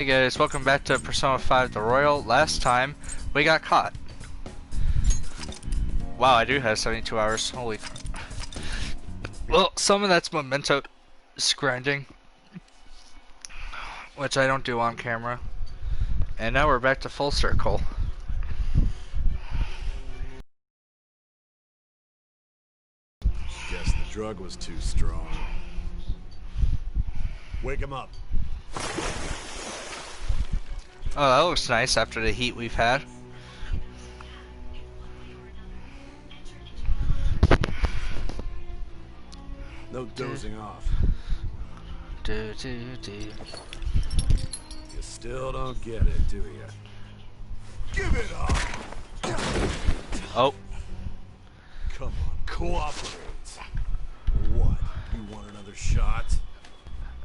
Hey guys, welcome back to Persona 5 The Royal. Last time, we got caught. Wow, I do have 72 hours. Holy crap. Well, some of that's memento grinding, which I don't do on camera. And now we're back to full circle. Guess the drug was too strong. Wake him up. Oh, that looks nice after the heat we've had. No dozing off. You You still don't get it, do you? Give it up! Oh. Come on, cooperate. What? You want another shot?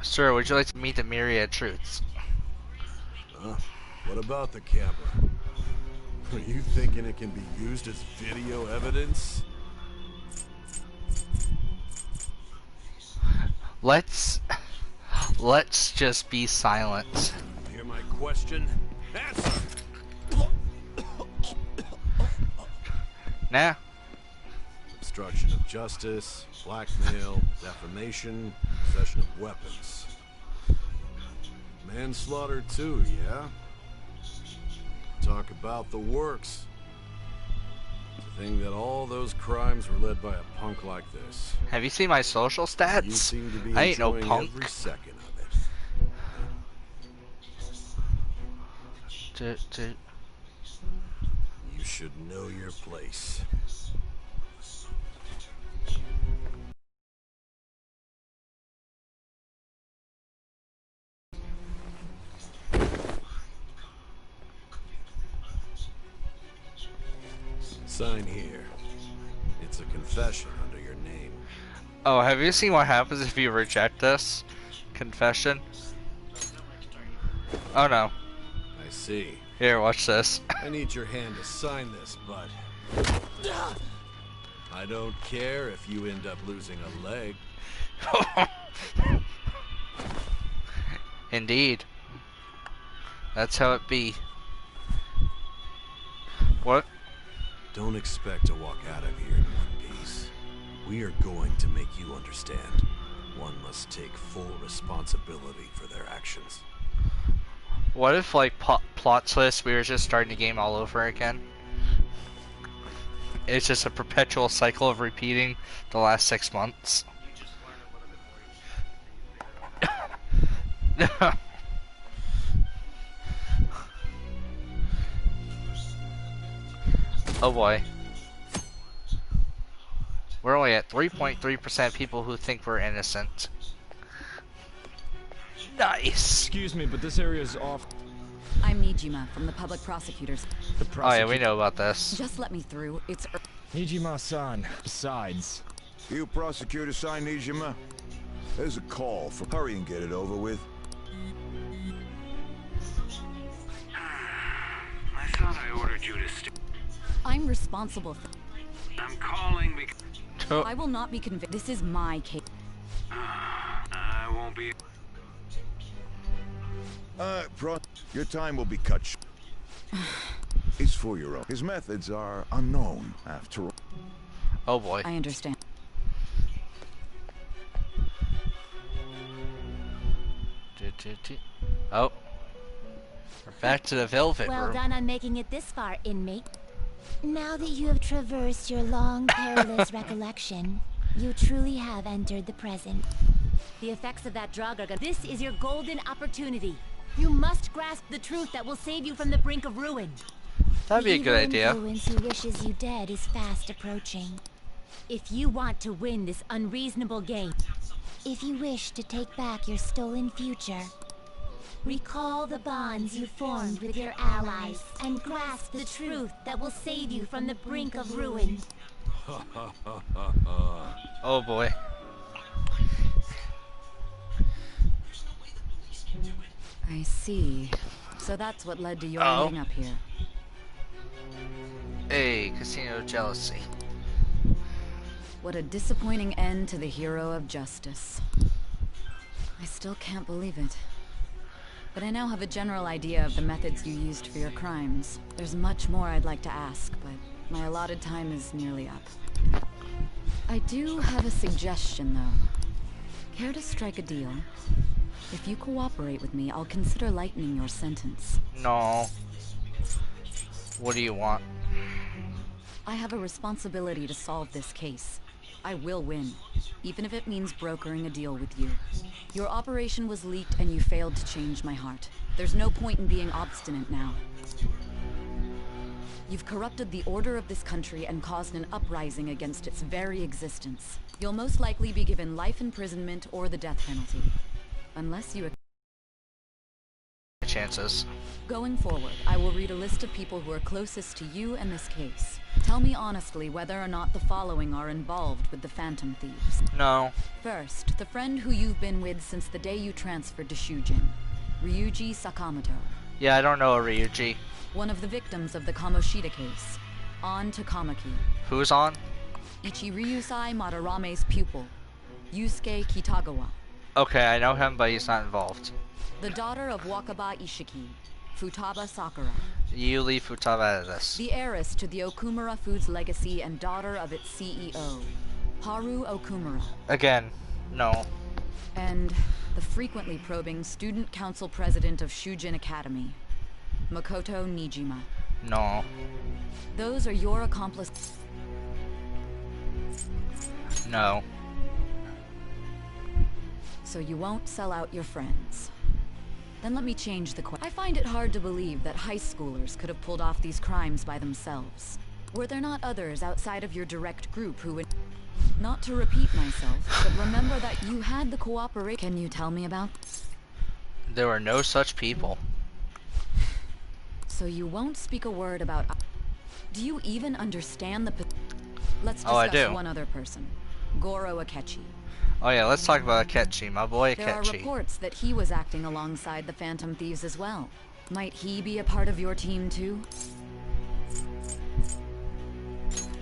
Sir, would you like to meet the myriad truths? Huh? What about the camera? Are you thinking it can be used as video evidence? Let's just be silent. Hear my question? Answer! Nah. Obstruction of justice, blackmail, defamation, possession of weapons. Manslaughter too, yeah? Talk about the works. To think that all those crimes were led by a punk like this. Have you seen my social stats? You seem to be I ain't no enjoying punk. every second of it. You should know your place. Sign here. It's a confession under your name. Oh, have you seen what happens if you reject this confession? Oh no. I see. Here, watch this. I need your hand to sign this, bud. I don't care if you end up losing a leg. Indeed. That's how it be. What? Don't expect to walk out of here in one piece. We are going to make you understand. One must take full responsibility for their actions. What if, like, plot twist, we were just starting the game all over again? It's just a perpetual cycle of repeating the last 6 months. Oh boy. We're only at 3.3% people who think we're innocent. Nice! Excuse me, but this area is off. I'm Nijima from the public prosecutors. Oh yeah, we know about this. Just let me through. It's Nijima-san. Besides, You prosecutor sign Nijima? There's a call for hurry and get it over with. I thought I ordered you to stay. I'm responsible for. I'm calling because I will not be convicted. This is my case. I won't be. Your time will be cut short. He's 4-year-old. His methods are unknown, after all. Oh boy. I understand. Oh. We're back to the velvet Well room. done on making it this far, inmate. Now that you have traversed your long, perilous recollection, you truly have entered the present. The effects of that drug are gonna... This is your golden opportunity. You must grasp the truth that will save you from the brink of ruin. That'd be a good idea. The evil influence who wishes you dead is fast approaching. If you want to win this unreasonable game, if you wish to take back your stolen future, recall the bonds you formed with your allies and grasp the truth that will save you from the brink of ruin. Oh boy. I see. So that's what led to your Uh-oh. ending up here. Hey, casino jealousy. What a disappointing end to the hero of justice. I still can't believe it. but I now have a general idea of the methods you used for your crimes. There's much more I'd like to ask, but my allotted time is nearly up. I do have a suggestion, though. Care to strike a deal? If you cooperate with me, I'll consider lightening your sentence. No. What do you want? I have a responsibility to solve this case. I will win, even if it means brokering a deal with you. Your operation was leaked and you failed to change my heart. There's no point in being obstinate now. You've corrupted the order of this country and caused an uprising against its very existence. You'll most likely be given life imprisonment or the death penalty. Unless you... Chances. Going forward, I will read a list of people who are closest to you and this case. Tell me honestly whether or not the following are involved with the Phantom Thieves. No. First, the friend who you've been with since the day you transferred to Shujin, Ryuji Sakamoto. Yeah, I don't know a Ryuji. One of the victims of the Kamoshida case, An Takamaki. Who's on? Ichiryusai Madarame's pupil, Yusuke Kitagawa. Okay, I know him, but he's not involved. The daughter of Wakaba Ishiki, Futaba Sakura. You leave Futaba out of this. The heiress to the Okumura Foods legacy and daughter of its CEO, Haru Okumura. Again, no. And the frequently probing student council president of Shujin Academy, Makoto Nijima. No. Those are your accomplices. No. So you won't sell out your friends. Then let me change the question. I find it hard to believe that high schoolers could have pulled off these crimes by themselves. Were there not others outside of your direct group who would... Not to repeat myself, but remember that you had the cooperation. Can you tell me about? There were no such people. So you won't speak a word about... Do you even understand the... Let's discuss Oh, I do. one other person. Goro Akechi. Oh yeah, let's talk about Akechi, my boy There are Akechi. reports that he was acting alongside the Phantom Thieves as well. Might he be a part of your team too?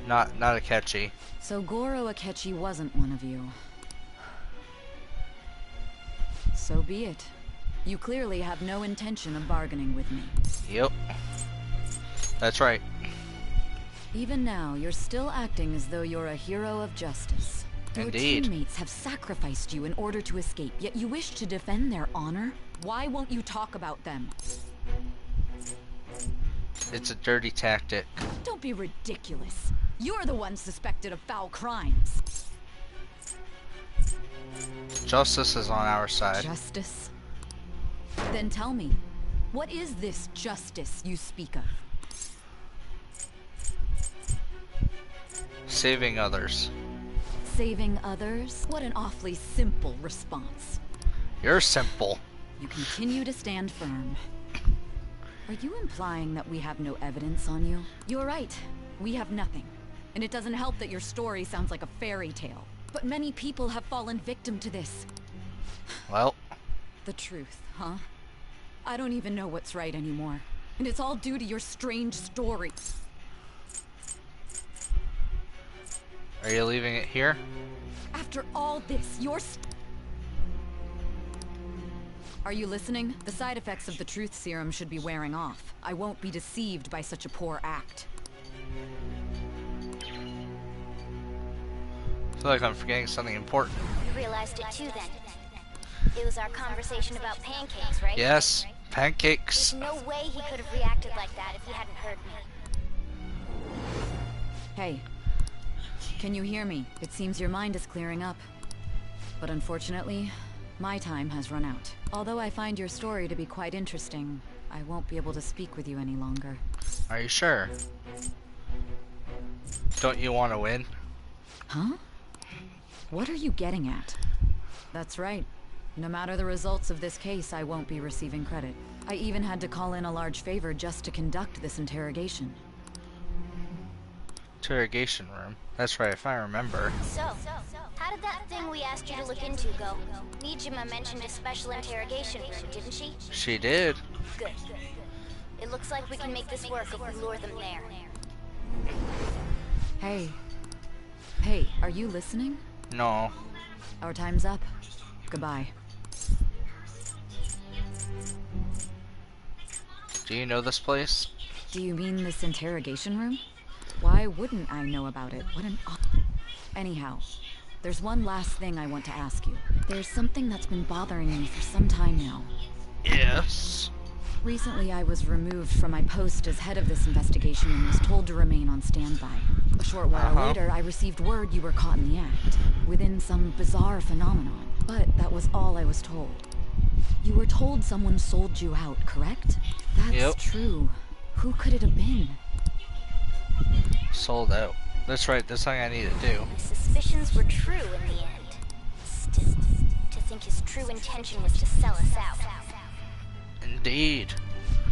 Not Akechi. So Goro Akechi wasn't one of you. So be it. You clearly have no intention of bargaining with me. Yep. That's right. Even now, you're still acting as though you're a hero of justice. Your Indeed. teammates have sacrificed you in order to escape, yet you wish to defend their honor? Why won't you talk about them? It's a dirty tactic. Don't be ridiculous. You're the one suspected of foul crimes. Justice is on our side. Justice? Then tell me, what is this justice you speak of? Saving others. Saving others? What an awfully simple response. You're simple. You continue to stand firm. Are you implying that we have no evidence on you? You're right. We have nothing. And it doesn't help that your story sounds like a fairy tale. But many people have fallen victim to this. Well, The truth, huh? I don't even know what's right anymore. And it's all due to your strange story. are you leaving it here? After all this, Are you listening? The side effects of the truth serum should be wearing off. I won't be deceived by such a poor act. I feel like I'm forgetting something important. You realized it too then. It was our conversation about pancakes, right? Yes, pancakes. There's no way he could have reacted like that if he hadn't heard me. Hey. Can you hear me? It seems your mind is clearing up. But unfortunately, my time has run out. Although I find your story to be quite interesting, I won't be able to speak with you any longer. Are you sure? Don't you want to win? Huh? What are you getting at? That's right. No matter the results of this case, I won't be receiving credit. I even had to call in a large favor just to conduct this interrogation. Interrogation room. That's right, if I remember. So, how did that thing we asked you to look into go? Nijima mentioned a special interrogation room, didn't she? She did. Good. It looks like we can make this work if we lure them there. Hey. Hey, are you listening? No. Our time's up. Goodbye. Do you know this place? Do you mean this interrogation room? Why wouldn't I know about it? What an Anyhow, there's one last thing I want to ask you. There's something that's been bothering me for some time now. Yes. Recently, I was removed from my post as head of this investigation and was told to remain on standby. A short while later, I received word you were caught in the act, within some bizarre phenomenon. But that was all I was told. You were told someone sold you out, correct? That's true. Who could it have been? Sold out. That's right, that's something I need to do. My suspicions were true in the end. Still, to think his true intention was to sell us out. Indeed.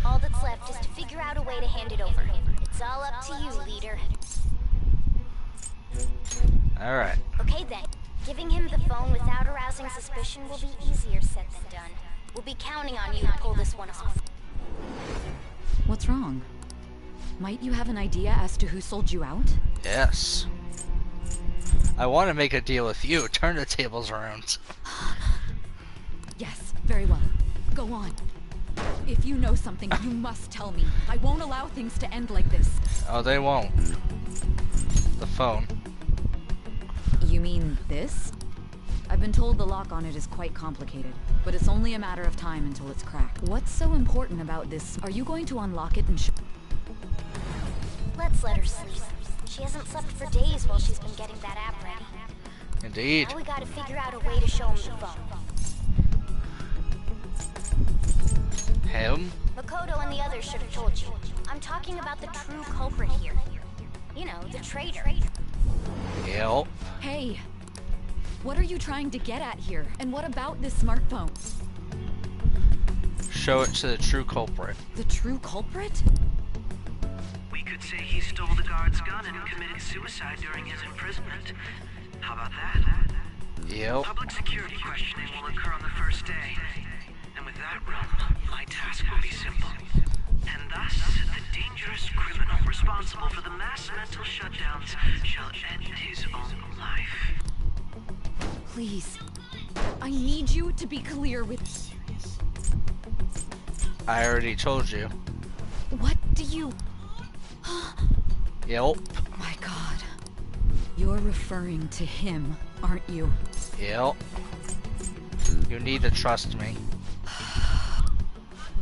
All that's left is to figure out a way to hand it over. It's all up to you, leader. Alright. Okay then. Giving him the phone without arousing suspicion will be easier said than done. We'll be counting on you to pull this one off. What's wrong? Might you have an idea as to who sold you out? Yes. I want to make a deal with you. Turn the tables around. Yes, very well. Go on. If you know something, you must tell me. I won't allow things to end like this. Oh, they won't. The phone. You mean this? I've been told the lock on it is quite complicated, but it's only a matter of time until it's cracked. What's so important about this? Are you going to unlock it and Let's let her sleep. She hasn't slept for days while she's been getting that app ready. Indeed. Now we gotta figure out a way to show him the phone. Him? Makoto and the others should have told you. I'm talking about the true culprit here. You know, the traitor. Yep. Hey! What are you trying to get at here? And what about this smartphone? Show it to the true culprit. The true culprit? We could say he stole the guard's gun and committed suicide during his imprisonment. How about that? Yep. Public security questioning will occur on the first day. And with that realm, my task will be simple. And thus, the dangerous criminal responsible for the mass mental shutdowns shall end his own life. Please. I need you to be clear with... I already told you. What do you... Yep. My God. You're referring to him, aren't you? Yep. You need to trust me.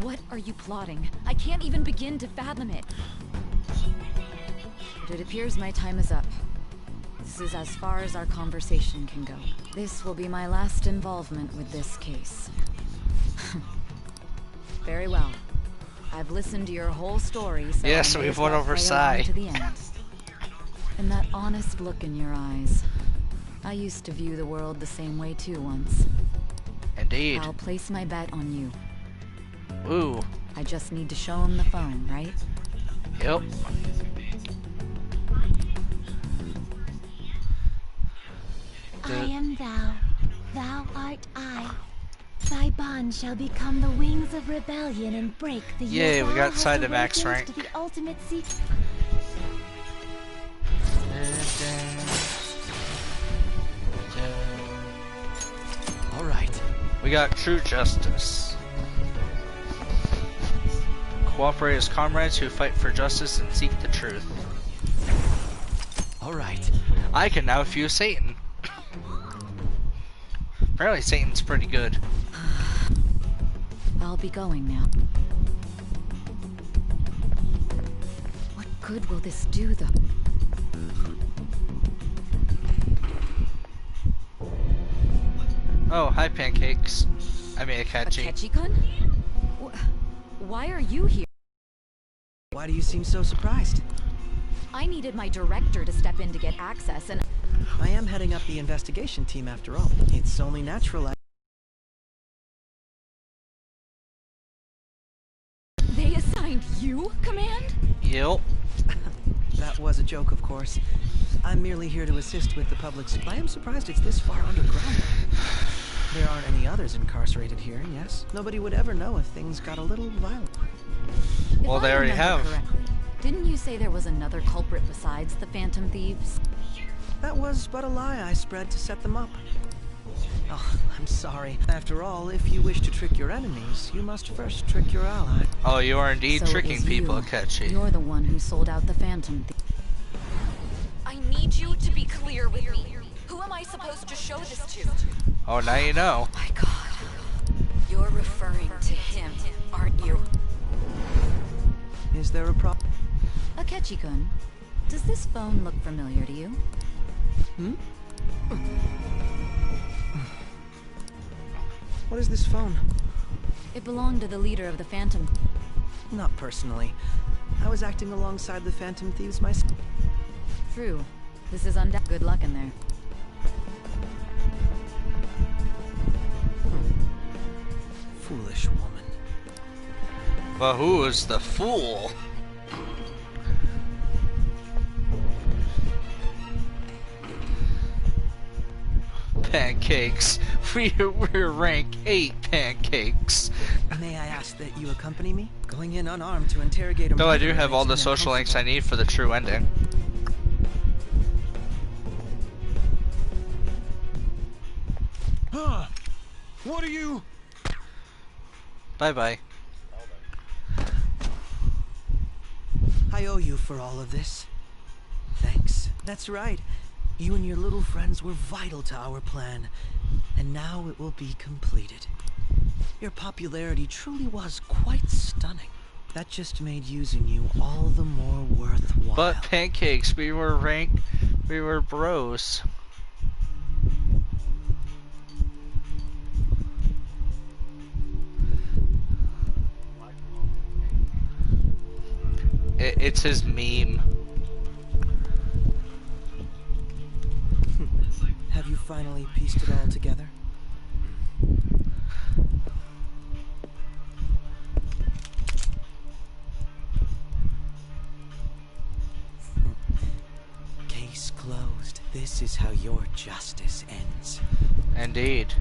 What are you plotting? I can't even begin to fathom it. But it appears my time is up. This is as far as our conversation can go. This will be my last involvement with this case. Very well. I've listened to your whole story, so yes, I may we've as went well over play Sai. along to the end. And that honest look in your eyes. I used to view the world the same way too once. Indeed. I'll place my bet on you. Ooh. I just need to show him the phone, right? Yep. I am thou, thou art I. Thy bond shall become the wings of rebellion and break the Yay, we got Yozal to max awakens rank. to the ultimate seek. All right. We got true justice. Cooperate as comrades who fight for justice and seek the truth. All right. I can now fuse Satan. Apparently Satan's pretty good. I'll be going now. What good will this do, though? Oh, hi pancakes. I mean Akechi. Akechi-kun? Why are you here? Why do you seem so surprised? I needed my director to step in to get access, and... I am heading up the investigation team after all. It's only natural They assigned you command? Yep. That was a joke, of course. I'm merely here to assist with the public's... I am surprised it's this far underground. There aren't any others incarcerated here, yes? Nobody would ever know if things got a little violent. Well, If they I already remember have. correctly, didn't you say there was another culprit besides the Phantom Thieves? That was but a lie I spread to set them up. Oh, I'm sorry. After all, if you wish to trick your enemies, you must first trick your ally. Oh, you are indeed So it tricking was people, you. Akechi. You're the one who sold out the Phantom Thief. I need you to be clear with me. Who am I supposed to show this to? Oh, now you know. Oh my god. You're referring to him, aren't you? Is there a problem? Akechi-kun, does this phone look familiar to you? Hmm? What is this phone? It belonged to the leader of the Phantom. Not personally. I was acting alongside the Phantom Thieves myself. True. This is good luck in there. Foolish woman. But who is the fool? Pancakes. We're rank 8 pancakes. May I ask that you accompany me? Going in unarmed to interrogate a Though I do murderer have all the makes me social links I uncomfortable. need for the true ending. Huh? What are you? Bye bye. I owe you for all of this. Thanks. That's right. You and your little friends were vital to our plan, and now it will be completed. Your popularity truly was quite stunning. That just made using you all the more worthwhile. But pancakes, we were bros. It's his meme. Have you finally pieced it all together? Case closed. This is how your justice ends. Indeed.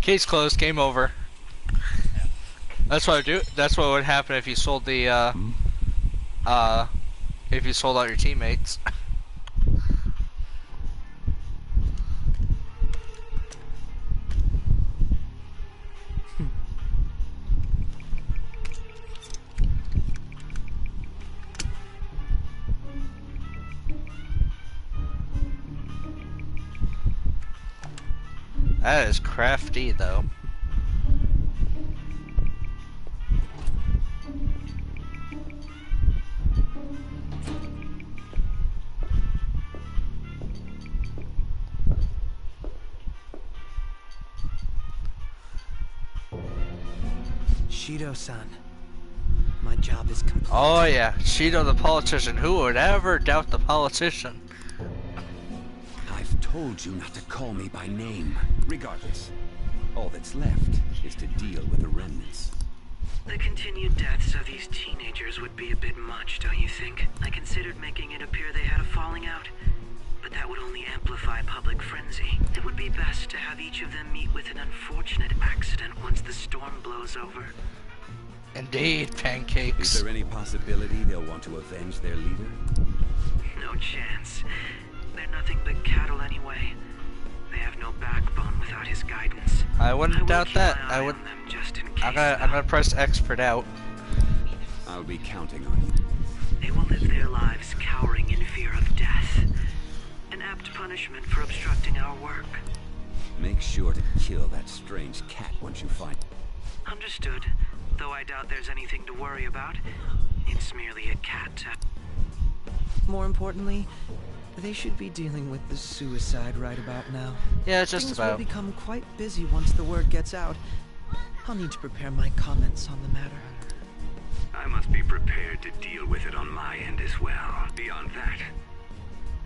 Case closed, game over. That's what I do. That's what would happen if you sold the if you sold out your teammates. That is crafty though. Shido-san, my job is complete. Oh yeah, Shido the politician. Who would ever doubt the politician? I've told you not to call me by name. Regardless, all that's left is to deal with the remnants. The continued deaths of these teenagers would be a bit much, don't you think? I considered making it appear they had a falling out, but that would only amplify public frenzy. It would be best to have each of them meet with an unfortunate accident once the storm blows over. Indeed, pancakes. Is there any possibility they'll want to avenge their leader? No chance. They're nothing but cattle anyway. They have no backbone without his guidance. I wouldn't will doubt keep that. my eye I would. on them just in case, I'm gonna press X for doubt. I'll be counting on you. They will live their lives cowering in fear of death. An apt punishment for obstructing our work. Make sure to kill that strange cat once you find it. Understood. Though I doubt there's anything to worry about. It's merely a cat. More importantly, they should be dealing with the suicide right about now. Yeah, just Things about. will become quite busy once the word gets out. I'll need to prepare my comments on the matter. I must be prepared to deal with it on my end as well. Beyond that,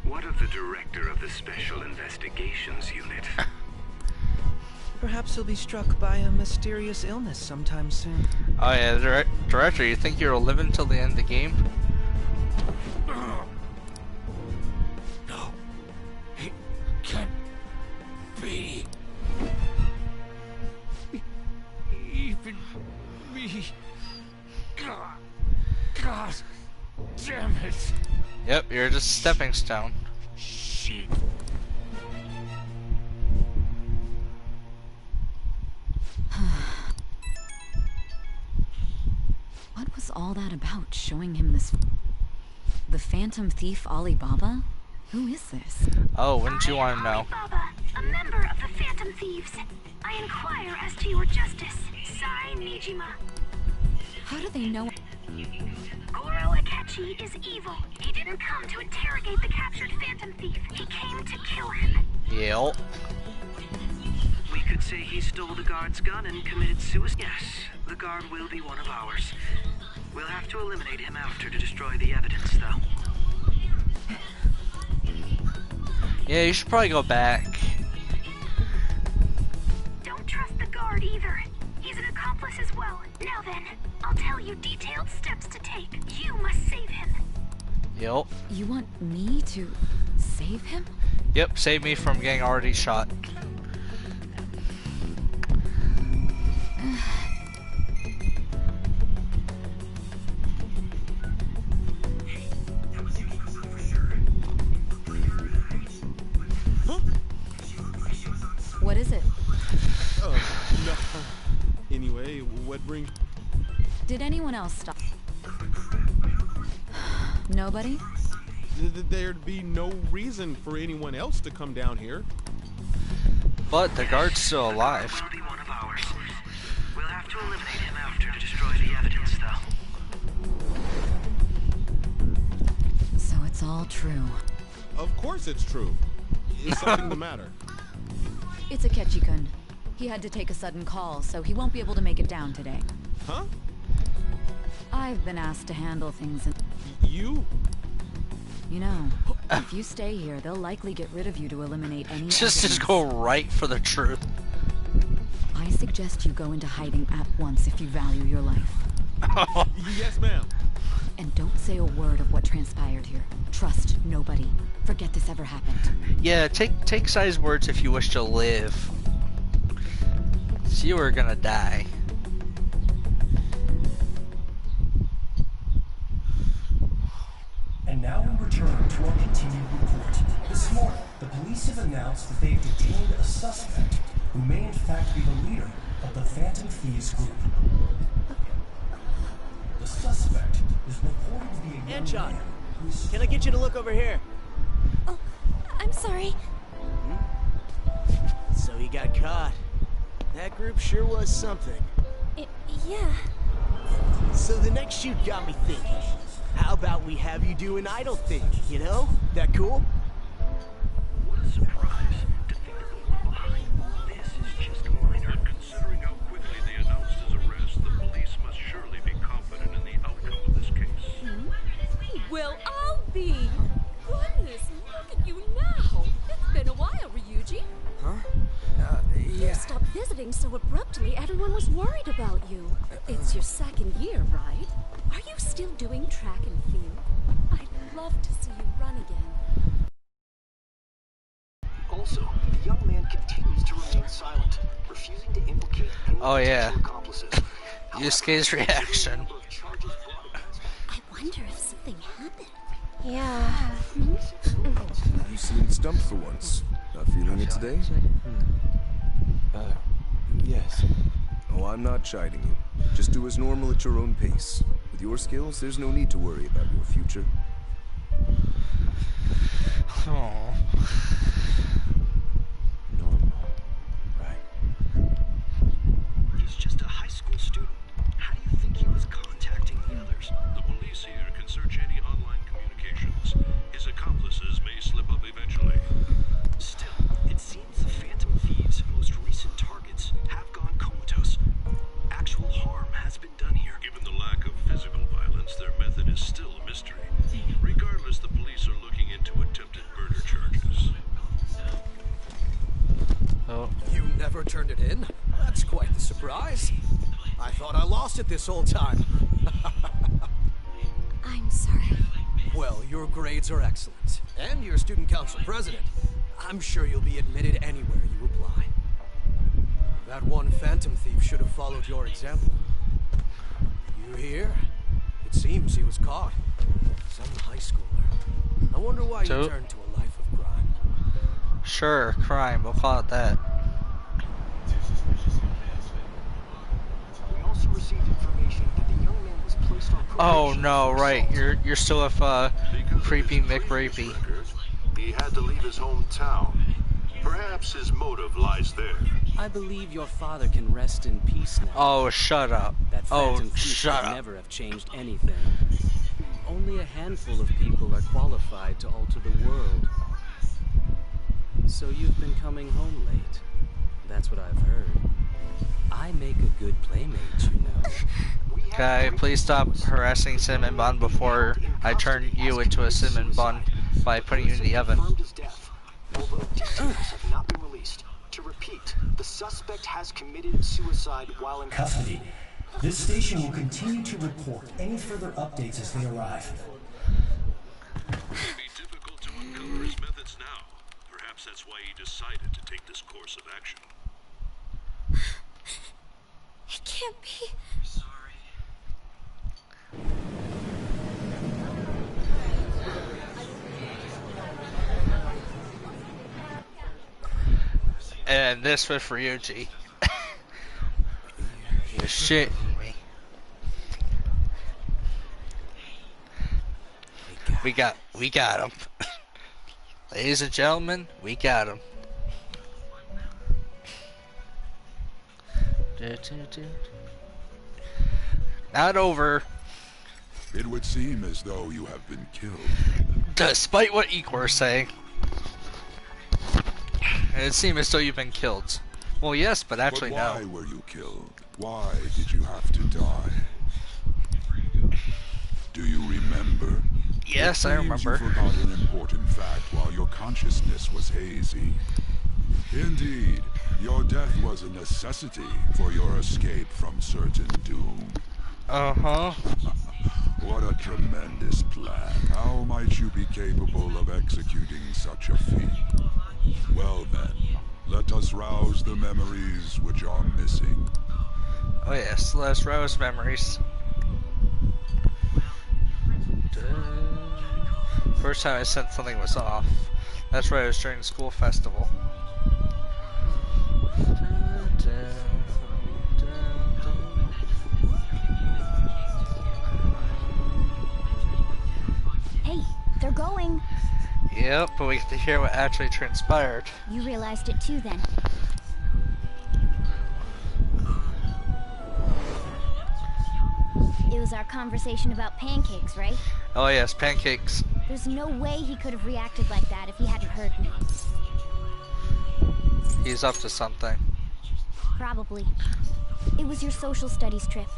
what of the director of the Special Investigations Unit? Perhaps he'll be struck by a mysterious illness sometime soon. Oh yeah, the director. You think you'll live until the end of the game? be. Even me. God damn it. Yep, you're just a stepping stone. Shit. What was all that about, showing him this... The Phantom Thief Alibaba? Who is this? Oh, wouldn't you want to know? Alibaba, a member of the Phantom Thieves. I inquire as to your justice. Sai Nijima. How do they know? Goro Akechi is evil. He didn't come to interrogate the captured Phantom Thief. He came to kill him. Yep. We could say he stole the guard's gun and committed suicide. Yes, the guard will be one of ours. We'll have to eliminate him after to destroy the evidence, though. Yeah, you should probably go back. Don't trust the guard either. He's an accomplice as well. Now then, I'll tell you detailed steps to take. You must save him. Yep. You want me to save him? Yep, save me from getting already shot. What is it? No. Anyway, what brings... Did anyone else stop? Nobody? There'd be no reason for anyone else to come down here. But the guard's still alive. Will be one of ours. We'll have to eliminate him after to destroy the evidence, though. So it's all true. Of course it's true. Is something the matter? It's Akechi-kun. He had to take a sudden call, so he won't be able to make it down today. Huh? I've been asked to handle things and... You? You know, if you stay here, they'll likely get rid of you to eliminate any Just go right for the truth. I suggest you go into hiding at once if you value your life. Yes, ma'am. And don't say a word of what transpired here. Trust nobody. Forget this ever happened. Yeah, take Sai's words if you wish to live. So you were gonna die. And now we return to our continued report. This morning, the police have announced that they've detained a suspect who may in fact be the leader of the Phantom Thieves group. The suspect is reported to be a young Anchon, man who's... can I get you to look over here? Oh, I'm sorry. So he got caught. That group sure was something. Yeah. So the next shoot got me thinking. How about we have you do an idle thing, you know? That cool? What a surprise. To think that the one behind all this is just a minor. Considering how quickly they announced his arrest, the police must surely be confident in the outcome of this case. Well, I'll be. Goodness, look at you now. It's been a while, Ryuji. Huh? You stopped visiting so abruptly, everyone was worried about you. It's your second year, right? Are you still doing track and field? I'd love to see you run again. Also, the young man continues to remain silent, refusing to implicate any potential accomplices. Yusuke's reaction. I wonder if something happened. Yeah. You seemed stumped for once. Not feeling it today? Yes. Oh, I'm not chiding you. Just do as normal at your own pace. With your skills, there's no need to worry about your future. Oh. Normal. Right. He's just a high school student. How do you think he was contacting the others? The police here can search any online communications. His accomplices may slip up eventually. Still, it seems the Phantom Thieves' most recent targets have gone comatose. Actual harm has been done here. Given the lack of physical violence, their method is still a mystery. Regardless, the police are looking into attempted murder charges. Oh. You never turned it in? That's quite the surprise. I thought I lost it this whole time. I'm sorry. Well, your grades are excellent. And you're student council president. I'm sure you'll be admitted anywhere you apply. That one phantom thief should have followed your example. You here? It seems he was caught. Some high schooler. I wonder why you turned to a life of crime. Sure, crime. We'll call it that. We also received information that the young man was placed on probation. Oh no, right. You're still with creepy McRapey. He had to leave his hometown. Perhaps his motive lies there. I believe your father can rest in peace now. Oh, shut up. That phantom thief shut could up. never have changed anything. Only a handful of people are qualified to alter the world. So you've been coming home late. That's what I've heard. I make a good playmate, you know. Okay, please stop harassing Cinnamon Bun before I turn you into a Cinnamon Bun by putting you in the oven. Although details have not been released. To repeat, the suspect has committed suicide while in custody. This station will continue to report any further updates as they arrive. It may be difficult to uncover his methods now. Perhaps that's why he decided to take this course of action. It can't be. And this was for you, G. You're shitting me. We got him. Ladies and gentlemen, we got him. Not over. It would seem as though you have been killed. Despite what Igor's saying. It seems as though you've been killed. Well, yes, but actually but no. Why were you killed? Why did you have to die? Do you remember? Yes, I remember. You forgot an important fact while your consciousness was hazy. Indeed, your death was a necessity for your escape from certain doom. Uh-huh. What a tremendous plan. How might you be capable of executing such a feat? Well then, let us rouse the memories which are missing. Oh yes, let's rouse memories. First time I sensed something was off. That's right, it was during the school festival. Hey, they're going. Yep, but we get to hear what actually transpired. You realized it too then. It was our conversation about pancakes, right? Oh yes, pancakes. There's no way he could have reacted like that if he hadn't heard me. He's up to something. Probably. It was your social studies trip.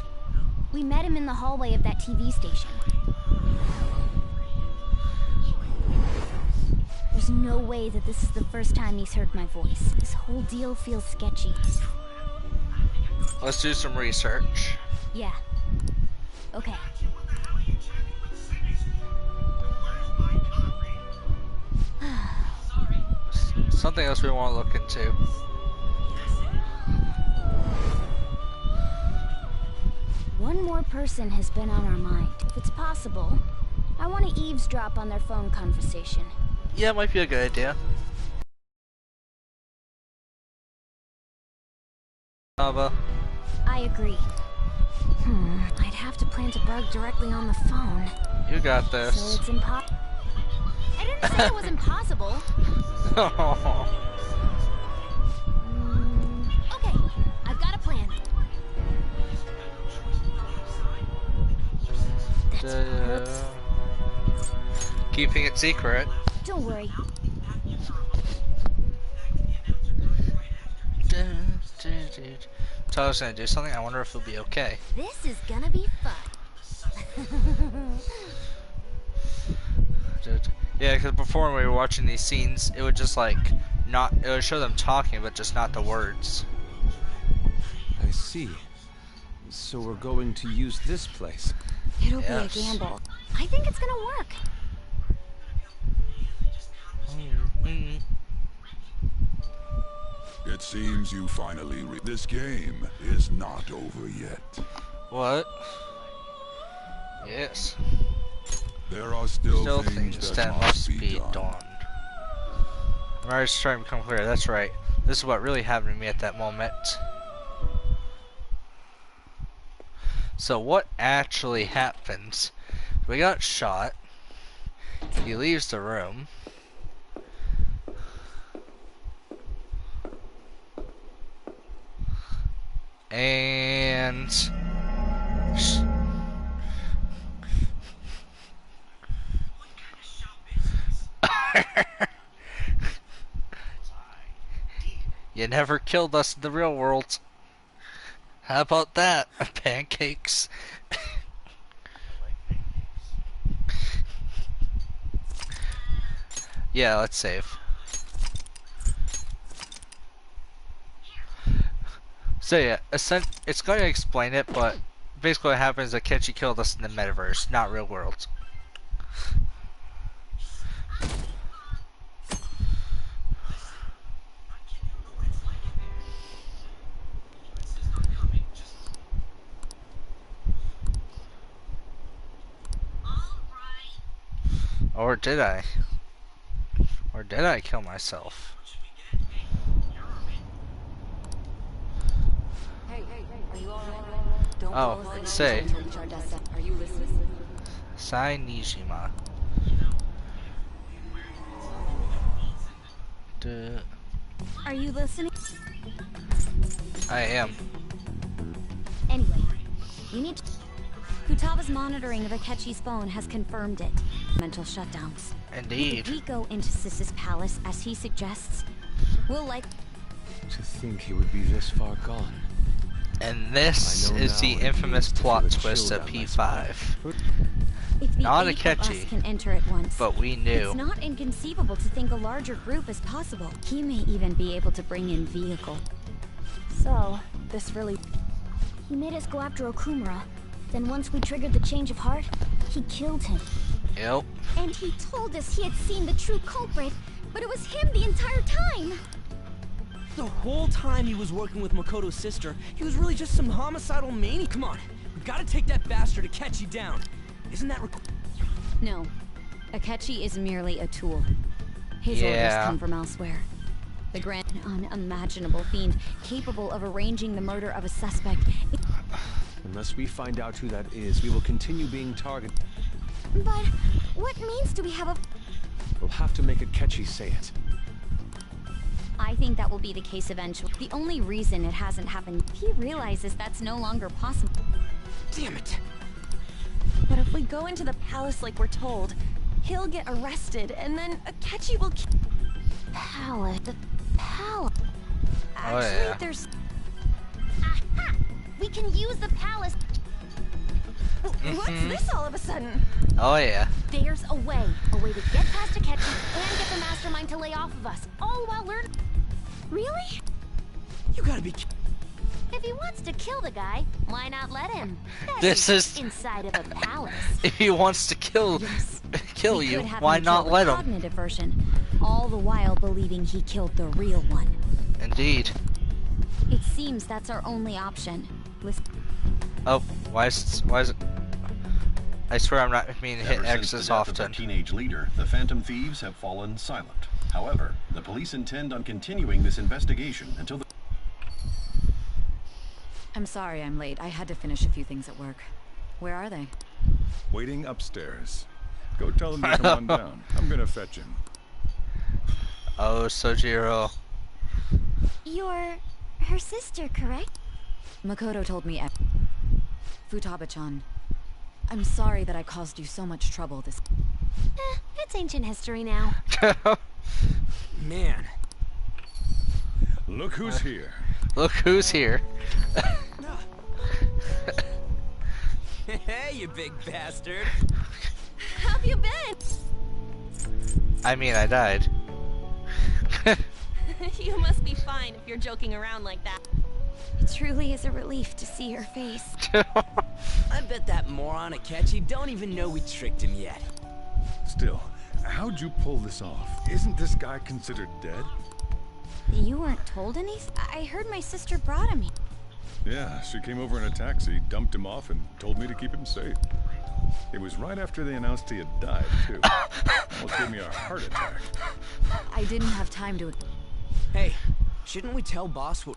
We met him in the hallway of that TV station. There's no way that this is the first time he's heard my voice. This whole deal feels sketchy. Let's do some research. Yeah. Okay. Something else we want to look into. One more person has been on our mind. If it's possible, I want to eavesdrop on their phone conversation. Yeah, it might be a good idea. I agree. I'd have to plant a bug directly on the phone. You got this. So it's impossible. I didn't say it was impossible. Okay, I've got a plan. Keeping it secret. Don't worry. So I was gonna do something. I wonder if it'll be okay. This is gonna be fun. Yeah, because before when we were watching these scenes, it would just like not. It would show them talking, but just not the words. I see. So we're going to use this place. It'll be a gamble. I think it's gonna work. It seems you finally this game is not over yet. What? Yes. There are still things that must be done. I'm already starting to become clear. That's right. This is what really happened to me at that moment. So what actually happens? We got shot. He leaves the room. And you never killed us in the real world. How about that? Pancakes. Yeah, let's save. So yeah, it's going to explain it, but basically what happens is that Kenshi killed us in the metaverse, not real world. Or did I? Or did I kill myself? Oh, say. Are you listening? Sai Nijima. Are you listening? I am. Anyway, we need to... Futaba's monitoring of Akechi's phone has confirmed it. Mental shutdowns. Indeed. If we go into Sis's palace, as he suggests, we'll like... To think he would be this far gone. And this is the infamous plot twist of P5. If the Not 8 of us Akechi, can enter at once, but we knew. It's not inconceivable to think a larger group is possible. He may even be able to bring in vehicle. So, this really... He made us go after Okumura. Then once we triggered the change of heart, he killed him. Yep. And he told us he had seen the true culprit, but it was him the entire time. The whole time he was working with Makoto's sister, he was really just some homicidal maniac. Come on, we've got to take that bastard Akechi down. Isn't that No. Akechi is merely a tool. His orders come from elsewhere. The grand, unimaginable fiend capable of arranging the murder of a suspect. Unless we find out who that is, we will continue being targeted. But what means do we have a... We'll have to make Akechi say it. I think that will be the case eventually. The only reason it hasn't happened, he realizes that's no longer possible. Damn it! But if we go into the palace like we're told, he'll get arrested, and then Akechi will kill... Palace? The palace? Actually, there's... Aha! We can use the palace... What's this all of a sudden? Oh yeah. There's a way to get past Akechi and get the mastermind to lay off of us, all while learning... Really? You gotta be... If he wants to kill the guy, why not let him? This is... inside of a palace. If he wants to kill you, why not let him? Cognitive version, all the while believing he killed the real one. Indeed. It seems that's our only option. Listen. Oh, why is it? I swear I'm not being hit X as often. Ever since the death of their teenage leader, the Phantom Thieves have fallen silent. However, the police intend on continuing this investigation until the... I'm sorry I'm late. I had to finish a few things at work. Where are they? Waiting upstairs. Go tell them to come on down. I'm gonna fetch him. Oh, Sojiro. You're her sister, correct? Makoto told me. Futaba-chan, I'm sorry that I caused you so much trouble this... It's ancient history now. Man. Look who's here. Look who's here. Hey, you big bastard. How've you been? I mean, I died. You must be fine if you're joking around like that. It truly is a relief to see your face. I bet that moron Akechi don't even know we tricked him yet. Still, how'd you pull this off? Isn't this guy considered dead? You weren't told anything? I heard my sister brought him here. Yeah, she came over in a taxi, dumped him off, and told me to keep him safe. It was right after they announced he had died, too. Almost gave me a heart attack. I didn't have time to... Hey, shouldn't we tell boss what...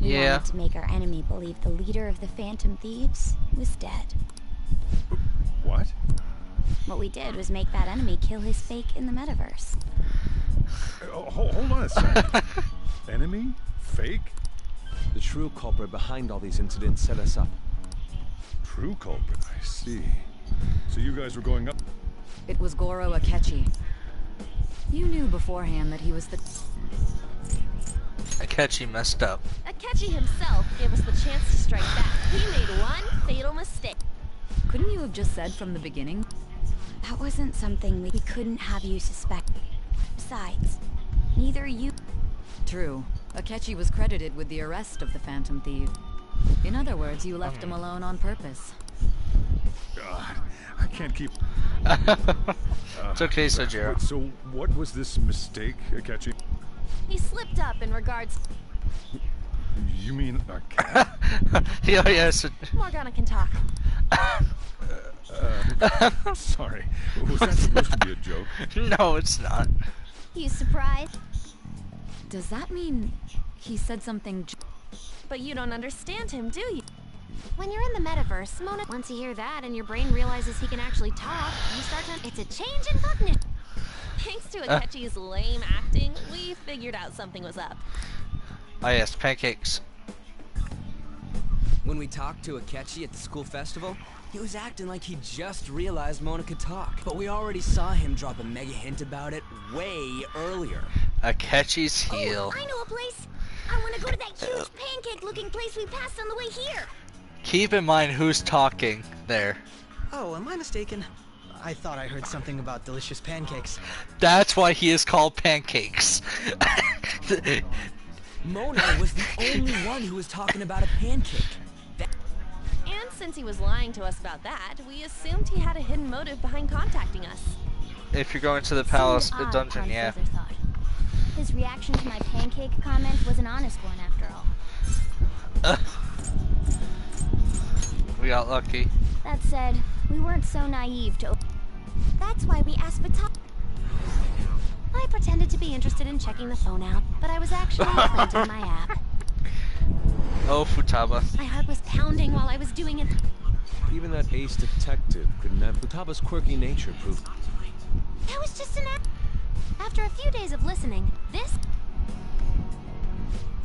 We wanted to make our enemy believe the leader of the Phantom Thieves was dead. What? What we did was make that enemy kill his fake in the metaverse. Hold on a second. Enemy? Fake? The true culprit behind all these incidents set us up. True culprit, I see. So you guys were going up... It was Goro Akechi. You knew beforehand that he was the... Akechi messed up. Akechi himself gave us the chance to strike back. He made one fatal mistake. Couldn't you have just said from the beginning? That wasn't something we couldn't have you suspect. Besides, neither you... True. Akechi was credited with the arrest of the Phantom Thief. In other words, you left him alone on purpose. God, I can't keep... It's okay, Sojiro. So what was this mistake, Akechi? He slipped up in regards... You mean a cat? Yeah, yes. Morgana can talk. Sorry. Was that supposed to be a joke? No, it's not. You surprised? Does that mean he said something... But you don't understand him, do you? When you're in the metaverse, Mona... Once you hear that and your brain realizes he can actually talk, you start to... It's a change in cognition. Thanks to Akechi's lame acting, we figured out something was up. Oh yes, pancakes. When we talked to Akechi at the school festival, he was acting like he just realized Mona could talk. But we already saw him drop a mega hint about it way earlier. Akechi's heel. Oh, I know a place. I want to go to that huge pancake-looking place we passed on the way here. Keep in mind who's talking there. Oh, am I mistaken? I thought I heard something about delicious pancakes. That's why he is called Pancakes. Mona was the only one who was talking about a pancake. And since he was lying to us about that, we assumed he had a hidden motive behind contacting us. If you're going to the palace dungeon, yeah. His reaction to my pancake comment was an honest one, after all. We got lucky. That said, we weren't so naive to... That's why we asked Futaba. I pretended to be interested in checking the phone out, but I was actually implanting my app. Oh, Futaba. My heart was pounding while I was doing it. Even that ace detective couldn't have Futaba's quirky nature proof. That was just an app. After a few days of listening, this...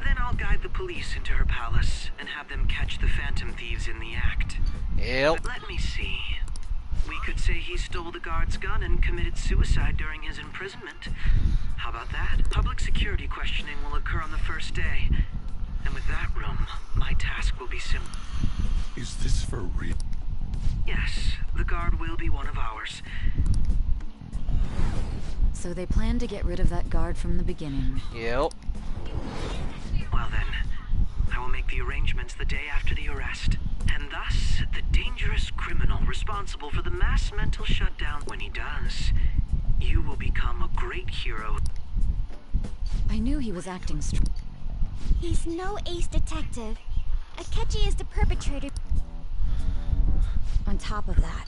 Then I'll guide the police into her palace and have them catch the Phantom Thieves in the act. Yep. But let me see. We could say he stole the guard's gun and committed suicide during his imprisonment. How about that? Public security questioning will occur on the first day. And with that room, my task will be simple. Is this for real? Yes, the guard will be one of ours. So they planned to get rid of that guard from the beginning. Yep. Well then, I will make the arrangements the day after the arrest. And thus, the dangerous criminal responsible for the mass mental shutdown. When he does, you will become a great hero. I knew he was acting He's no ace detective. Akechi is the perpetrator. On top of that,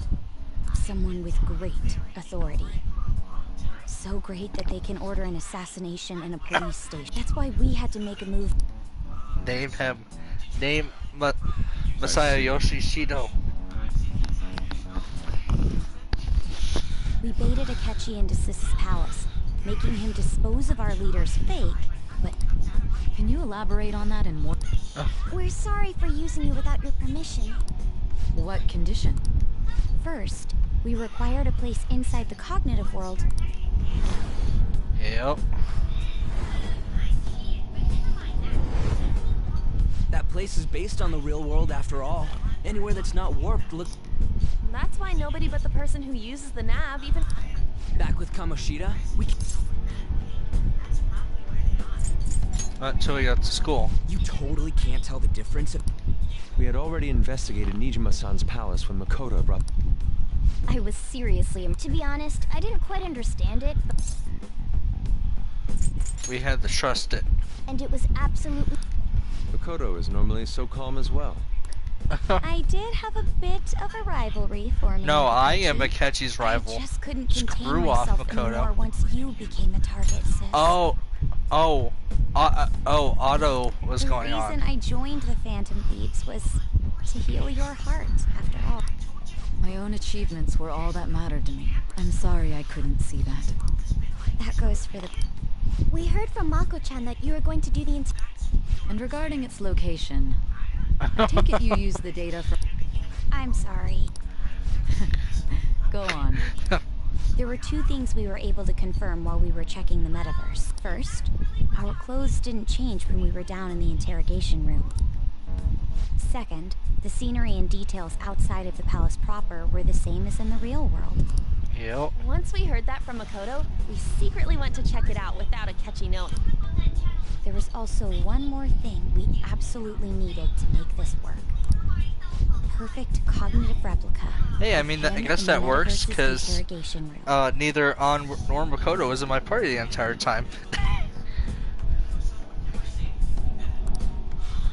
someone with great authority. So great that they can order an assassination in a police station. That's why we had to make a move. Name him. Name Masayoshi Shido. We baited Akechi into Sis's palace, making him dispose of our leader's fake, but... Can you elaborate on that in more... We're sorry for using you without your permission. What condition? First, we required a place inside the cognitive world. Yep. That place is based on the real world after all. Anywhere that's not warped looks... That's why nobody but the person who uses the nav even... Back with Kamoshida, we... Until we got to school. You totally can't tell the difference. We had already investigated Nijima-san's palace when Makoto brought... I was seriously... To be honest, I didn't quite understand it, but... We had to trust it. And it was absolutely... Makoto is normally so calm as well. I did have a bit of a rivalry for me. No, I am Akechi's rival. I just couldn't contain Screw off, myself Makoto. anymore once you became a target, sis. Otto was going on. The reason I joined the Phantom Thieves was to heal your heart, after all. My own achievements were all that mattered to me. I'm sorry I couldn't see that. That goes for the... We heard from Mako-chan that you were going to do the... And regarding its location, I take it you use the data from... I'm sorry. Go on. There were two things we were able to confirm while we were checking the metaverse. First, our clothes didn't change when we were down in the interrogation room. Second, the scenery and details outside of the palace proper were the same as in the real world. Yep. Once we heard that from Makoto, we secretly went to check it out without Akechi knowing. There was also one more thing we absolutely needed to make this work. Perfect cognitive replica. Hey, I mean, I guess that works, because neither An nor Makoto was in my party the entire time.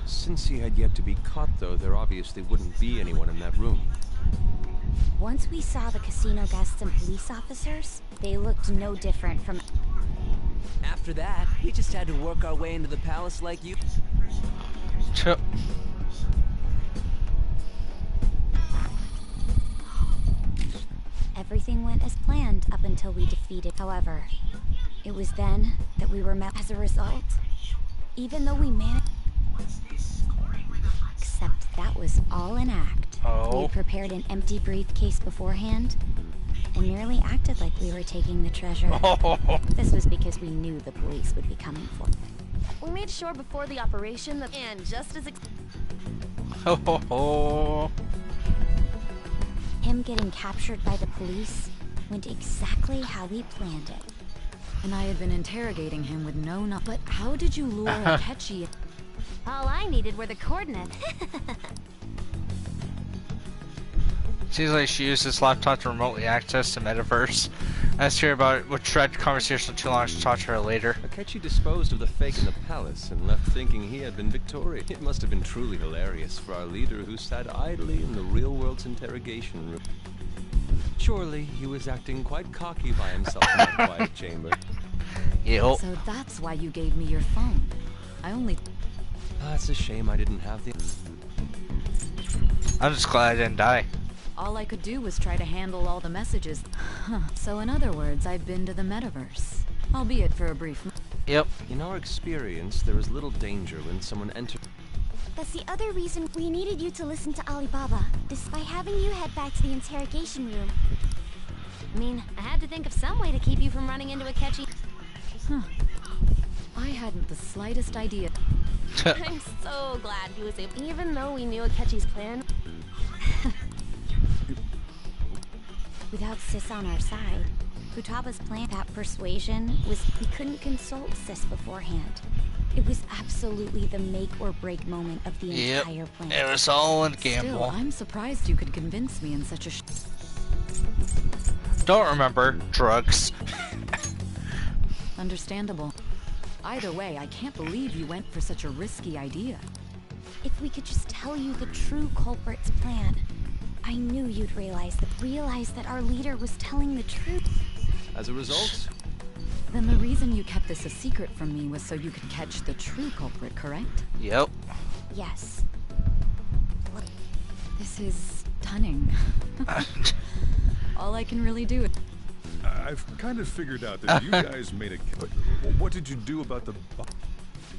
Since he had yet to be caught, though, there obviously wouldn't be anyone in that room. Once we saw the casino guests and police officers, they looked no different from... After that, we just had to work our way into the palace like you. Everything went as planned up until we defeated. However, it was then that we were met as a result. Even though we managed... Except that was all an act. We had prepared an empty briefcase beforehand and merely acted like we were taking the treasure. This was because we knew the police would be coming for it. We made sure before the operation that... And just as... Him getting captured by the police went exactly how we planned it. And I had been interrogating him with no... But how did you lure Akechi? All I needed were the coordinates. Seems like she used this laptop to remotely access the metaverse. I asked her about it, which tried conversation too long to talk to her later. Akechi disposed of the fake in the palace and left thinking he had been victorious. It must have been truly hilarious for our leader who sat idly in the real world's interrogation room. Surely he was acting quite cocky by himself in that quiet chamber. Yep. So that's why you gave me your phone. I only... It's a shame I didn't have the... I'm just glad I didn't die. All I could do was try to handle all the messages. So in other words, I've been to the metaverse. Albeit for a brief... Yep. In our experience, there is little danger when someone enters... That's the other reason we needed you to listen to Alibaba, despite having you head back to the interrogation room. I mean, I had to think of some way to keep you from running into Akechi. I hadn't the slightest idea. I'm so glad he was able... Even though we knew Akechi's plan... Without Sis on our side, Futaba's plan, that persuasion, was we couldn't consult Sis beforehand. It was absolutely the make or break moment of the entire plan. It was all a gamble. Still, I'm surprised you could convince me in such a... Don't remember. Drugs. Understandable. Either way, I can't believe you went for such a risky idea. If we could just tell you the true culprit's plan, I knew you'd realize that our leader was telling the truth. As a result... Then the reason you kept this a secret from me was so you could catch the true culprit, correct? Yep. Yes. This is stunning. All I can really do is... I've kind of figured out that you guys made a... What did you do about the...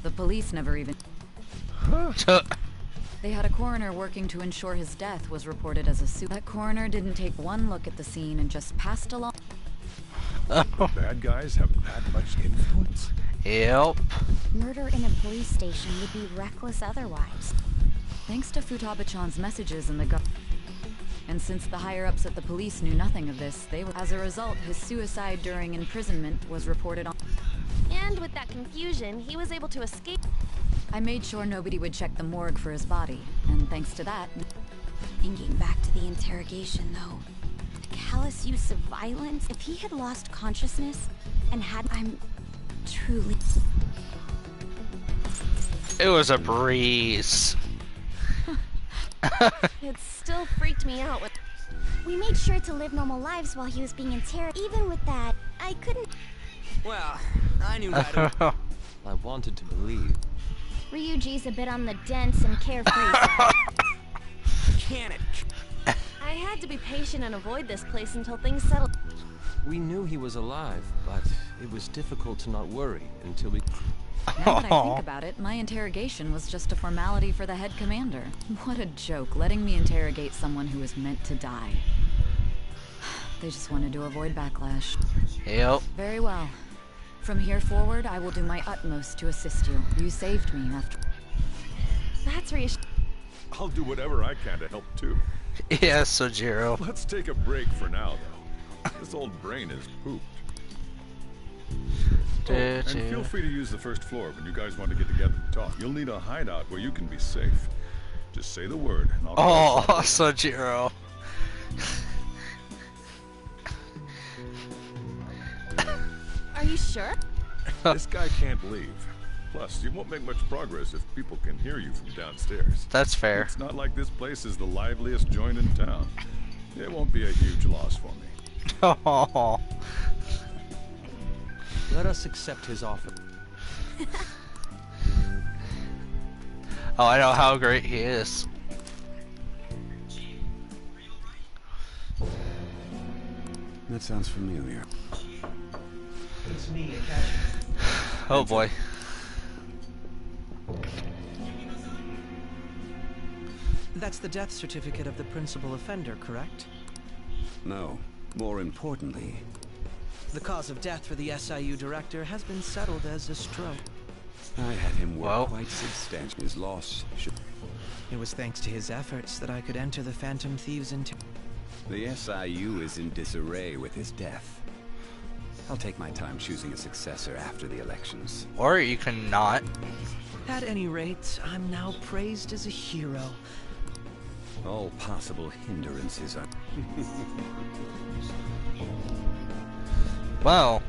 The police never even... Huh? They had a coroner working to ensure his death was reported as a suicide. That coroner didn't take one look at the scene and just passed along... Bad guys have that much influence? Yep. Murder in a police station would be reckless otherwise. Thanks to Futaba-chan's messages in the and since the higher-ups at the police knew nothing of this, they were... As a result, his suicide during imprisonment was reported on... And with that confusion, he was able to escape... I made sure nobody would check the morgue for his body, and thanks to that... Thinking back to the interrogation, though, the callous use of violence, if he had lost consciousness and had... I'm truly... It was a breeze. It still freaked me out when... We made sure to live normal lives while he was being interrogated. Even with that, I couldn't... Well, I knew right away. I wanted to believe. Ryuji's a bit on the dense and carefree side. Can it? I had to be patient and avoid this place until things settled. We knew he was alive, but it was difficult to not worry until we... Now that I think about it, my interrogation was just a formality for the head commander. What a joke, letting me interrogate someone who was meant to die. They just wanted to avoid backlash. Yep. Very well. From here forward, I will do my utmost to assist you. You saved me after... That's reassuring. I'll do whatever I can to help too. Yeah, Sojiro. Let's take a break for now, though. This old brain is pooped. Oh, and feel free to use the first floor when you guys want to get together and talk. You'll need a hideout where you can be safe. Just say the word, and I'll... Oh, Sojiro. Are you sure? This guy can't leave. Plus, you won't make much progress if people can hear you from downstairs. That's fair. It's not like this place is the liveliest joint in town. It won't be a huge loss for me. Oh. Let us accept his offer. Oh, I know how great he is. That sounds familiar. It's me, Akashi. Oh boy. That's the death certificate of the principal offender, correct? No. More importantly... The cause of death for the SIU director has been settled as a stroke. I had him work quite substantial. His loss should... It was thanks to his efforts that I could enter the Phantom Thieves into... The SIU is in disarray with his death. I'll take my time choosing a successor after the elections. Or you can not. At any rate, I'm now praised as a hero. All possible hindrances are... Well,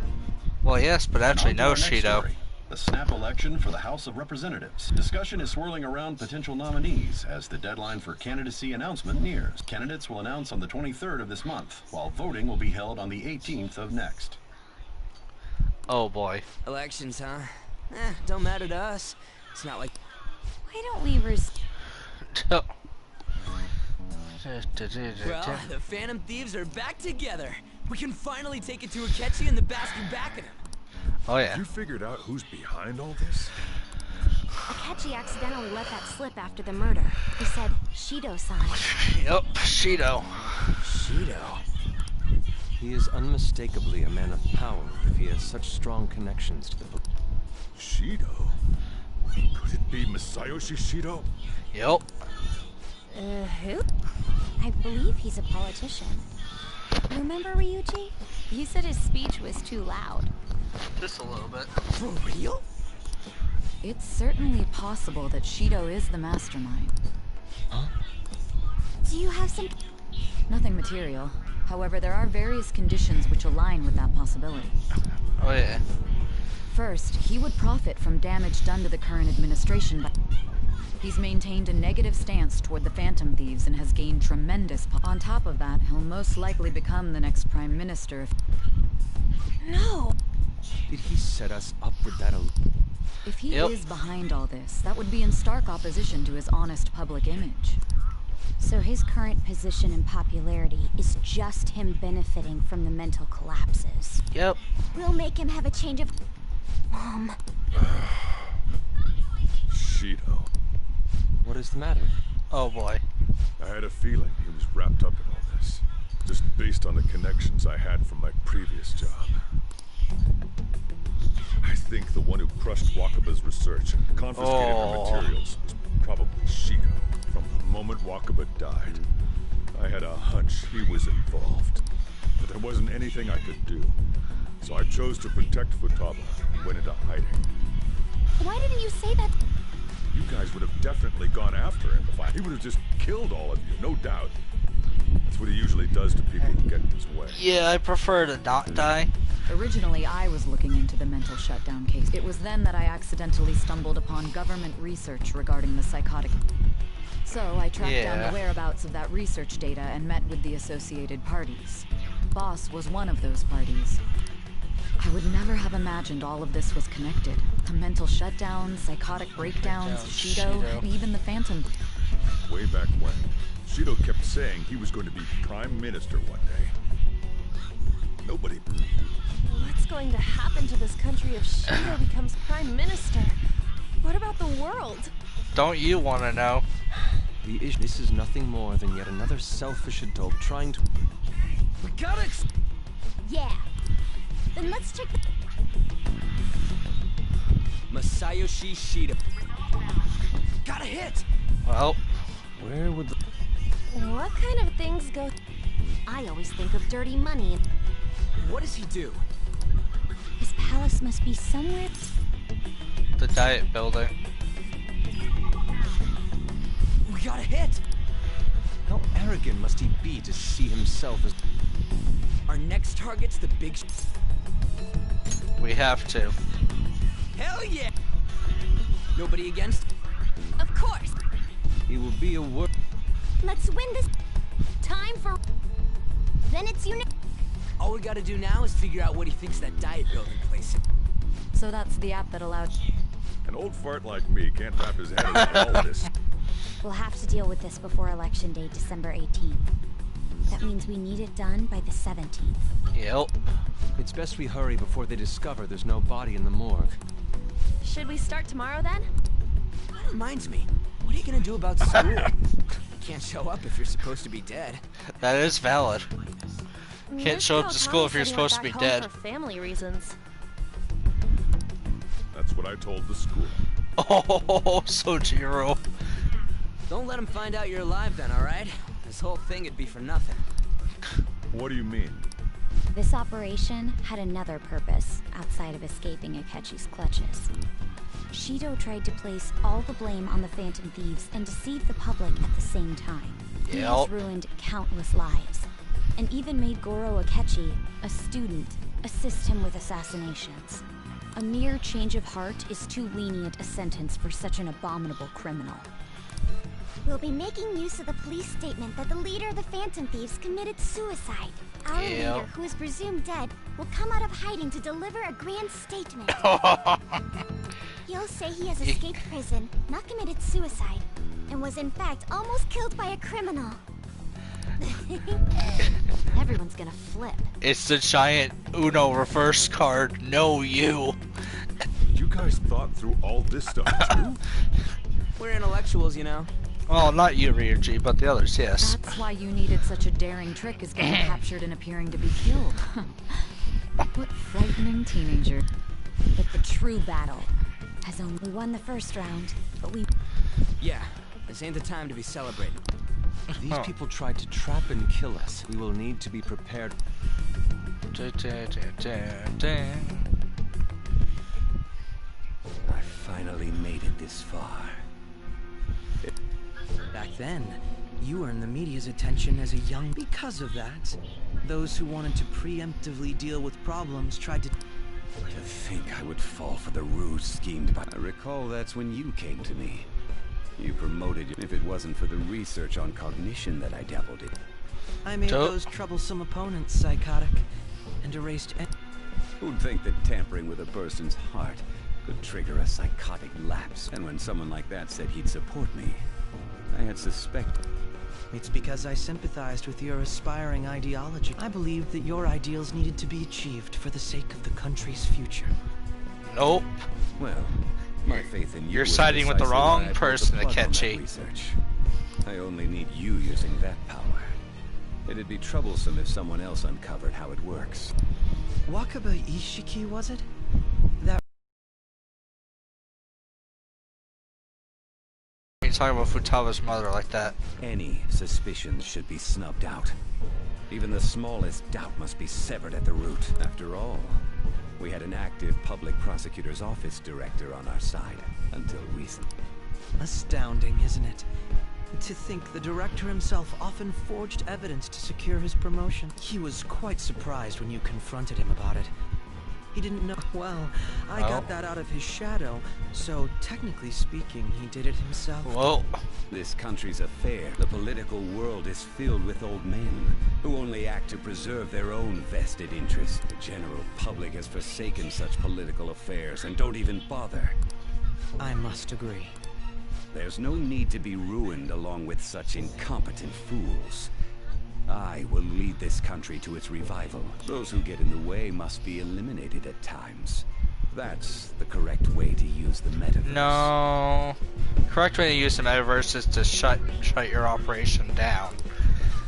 yes, but actually no, Shido. The snap election for the House of Representatives. Discussion is swirling around potential nominees as the deadline for candidacy announcement nears. Candidates will announce on the 23rd of this month, while voting will be held on the 18th of next. Oh boy. Elections, huh? Don't matter to us. It's not like... Why don't we Well, the Phantom Thieves are back together. We can finally take it to Akechi and the bastard backing him. Oh yeah. You figured out who's behind all this? Akechi accidentally let that slip after the murder. He said Shido signed. Yep, Shido. Shido? He is unmistakably a man of power if he has such strong connections to the... Shido? Could it be Masayoshi Shido? Yep. Who? I believe he's a politician. Remember Ryuji? You said his speech was too loud. Just a little bit. For real? It's certainly possible that Shido is the mastermind. Huh? Do you have some... Nothing material. However, there are various conditions which align with that possibility. Oh yeah. First, he would profit from damage done to the current administration by... He's maintained a negative stance toward the Phantom Thieves and has gained tremendous on top of that, he'll most likely become the next Prime Minister if... No! Did he set us up with that... If he is behind all this, that would be in stark opposition to his honest public image. So his current position and popularity is just him benefiting from the mental collapses. Yep. We'll make him have a change of... Mom. Shido. What is the matter? Oh boy. I had a feeling he was wrapped up in all this, just based on the connections I had from my previous job. I think the one who crushed Wakaba's research and confiscated her materials was probably Shido. From the moment Wakaba died, I had a hunch he was involved, but there wasn't anything I could do. So I chose to protect Futaba and went into hiding. Why didn't you say that? You guys would have definitely gone after him if he would have just killed all of you, no doubt. That's what he usually does to people who get in his way. Yeah, I prefer to not die. Originally, I was looking into the mental shutdown case. It was then that I accidentally stumbled upon government research regarding the psychotic. So I tracked down the whereabouts of that research data and met with the associated parties. Boss was one of those parties. I would never have imagined all of this was connected. The mental shutdown, psychotic breakdowns, Shido, and even the Phantom. Way back when, Shido kept saying he was going to be Prime Minister one day. Nobody... What's going to happen to this country if Shido becomes Prime Minister? What about the world? Don't you want to know? This is nothing more than yet another selfish adult trying to... We gotta... Yeah. Then let's check... Masayoshi Shido. Got a hit! Well... Where would the... What kind of things go... I always think of dirty money. What does he do? His palace must be somewhere... The Diet Building. We got a hit! How arrogant must he be to see himself as... Our next target's the big... We have to. Hell yeah! Nobody against? Of course! He will be a wor... Let's win this... Time for... Then it's unit... All we gotta do now is figure out what he thinks that Diet Building place is. So that's the app that allowed... An old fart like me can't wrap his head around all this. We'll have to deal with this before Election Day, December 18th. That means we need it done by the 17th. Yep. It's best we hurry before they discover there's no body in the morgue. Should we start tomorrow then? That reminds me. What are you gonna do about school? Can't show up if you're supposed to be dead. That is valid. Can't show up to school if you're supposed to be dead. For family reasons. That's what I told the school. Oh, Sojiro. Don't let him find out you're alive then, alright? This whole thing would be for nothing. What do you mean? This operation had another purpose outside of escaping Akechi's clutches. Shido tried to place all the blame on the Phantom Thieves and deceive the public at the same time. He has ruined countless lives, and even made Goro Akechi, a student, assist him with assassinations. A mere change of heart is too lenient a sentence for such an abominable criminal. We'll be making use of the police statement that the leader of the Phantom Thieves committed suicide. Our leader, who is presumed dead, will come out of hiding to deliver a grand statement. He'll say he has escaped prison, not committed suicide, and was in fact almost killed by a criminal. Everyone's gonna flip. It's the giant Uno reverse card. No, you. You guys thought through all this stuff too? We're intellectuals, you know. Well, not you, Ryuji, but the others, yes. That's why you needed such a daring trick as getting captured and appearing to be killed. What frightening teenager. But the true battle has only won the first round, but we... Yeah, this ain't the time to be celebrating. These people tried to trap and kill us. We will need to be prepared. I finally made it this far. Back then, you earned the media's attention as a young... Because of that, those who wanted to preemptively deal with problems tried to... To think I would fall for the ruse schemed by... I recall that's when you came to me. You promoted it if it wasn't for the research on cognition that I dabbled in. I made those troublesome opponents psychotic, and erased... Who'd think that tampering with a person's heart could trigger a psychotic lapse? And when someone like that said he'd support me, I had suspected. It's because I sympathized with your aspiring ideology. I believed that your ideals needed to be achieved for the sake of the country's future. Nope. Well, my faith in you... You're siding with the wrong person, Akechi. I only need you using that power. It'd be troublesome if someone else uncovered how it works. Wakaba Ishiki, was it? That... You talk about Futaba's mother like that. Any suspicions should be snubbed out. Even the smallest doubt must be severed at the root. After all, we had an active public prosecutor's office director on our side until recently. Astounding, isn't it? To think the director himself often forged evidence to secure his promotion. He was quite surprised when you confronted him about it. He didn't know. Well, I got that out of his shadow, so technically speaking, he did it himself. Whoa. This country's affair, the political world is filled with old men who only act to preserve their own vested interests. The general public has forsaken such political affairs and don't even bother. I must agree. There's no need to be ruined along with such incompetent fools. I will lead this country to its revival. Those who get in the way must be eliminated at times. That's the correct way to use the metaverse. No. Correct way to use the metaverse is to shut your operation down.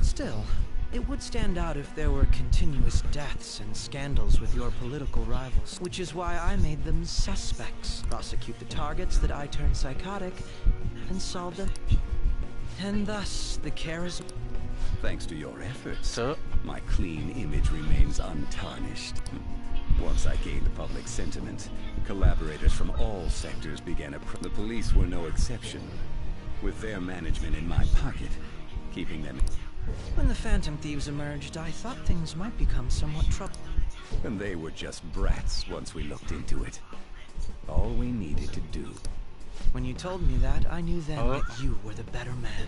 Still, it would stand out if there were continuous deaths and scandals with your political rivals, which is why I made them suspects. Prosecute the targets that I turn psychotic, and solve them. And thus, the charisma... Thanks to your efforts, my clean image remains untarnished. Once I gained the public sentiment, collaborators from all sectors began the police were no exception, with their management in my pocket, keeping them... When the Phantom Thieves emerged, I thought things might become somewhat troubled. And they were just brats once we looked into it. All we needed to do... When you told me that, I knew then that you were the better man.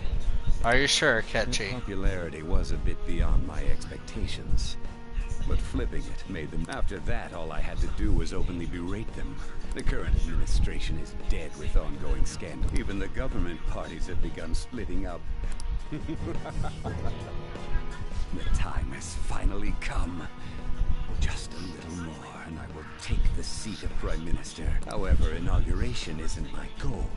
Are you sure, Ketchy? Popularity was a bit beyond my expectations. But flipping it made them... After that, all I had to do was openly berate them. The current administration is dead with ongoing scandal. Even the government parties have begun splitting up. The time has finally come. Just a little more, and I will take the seat of Prime Minister. However, inauguration isn't my goal.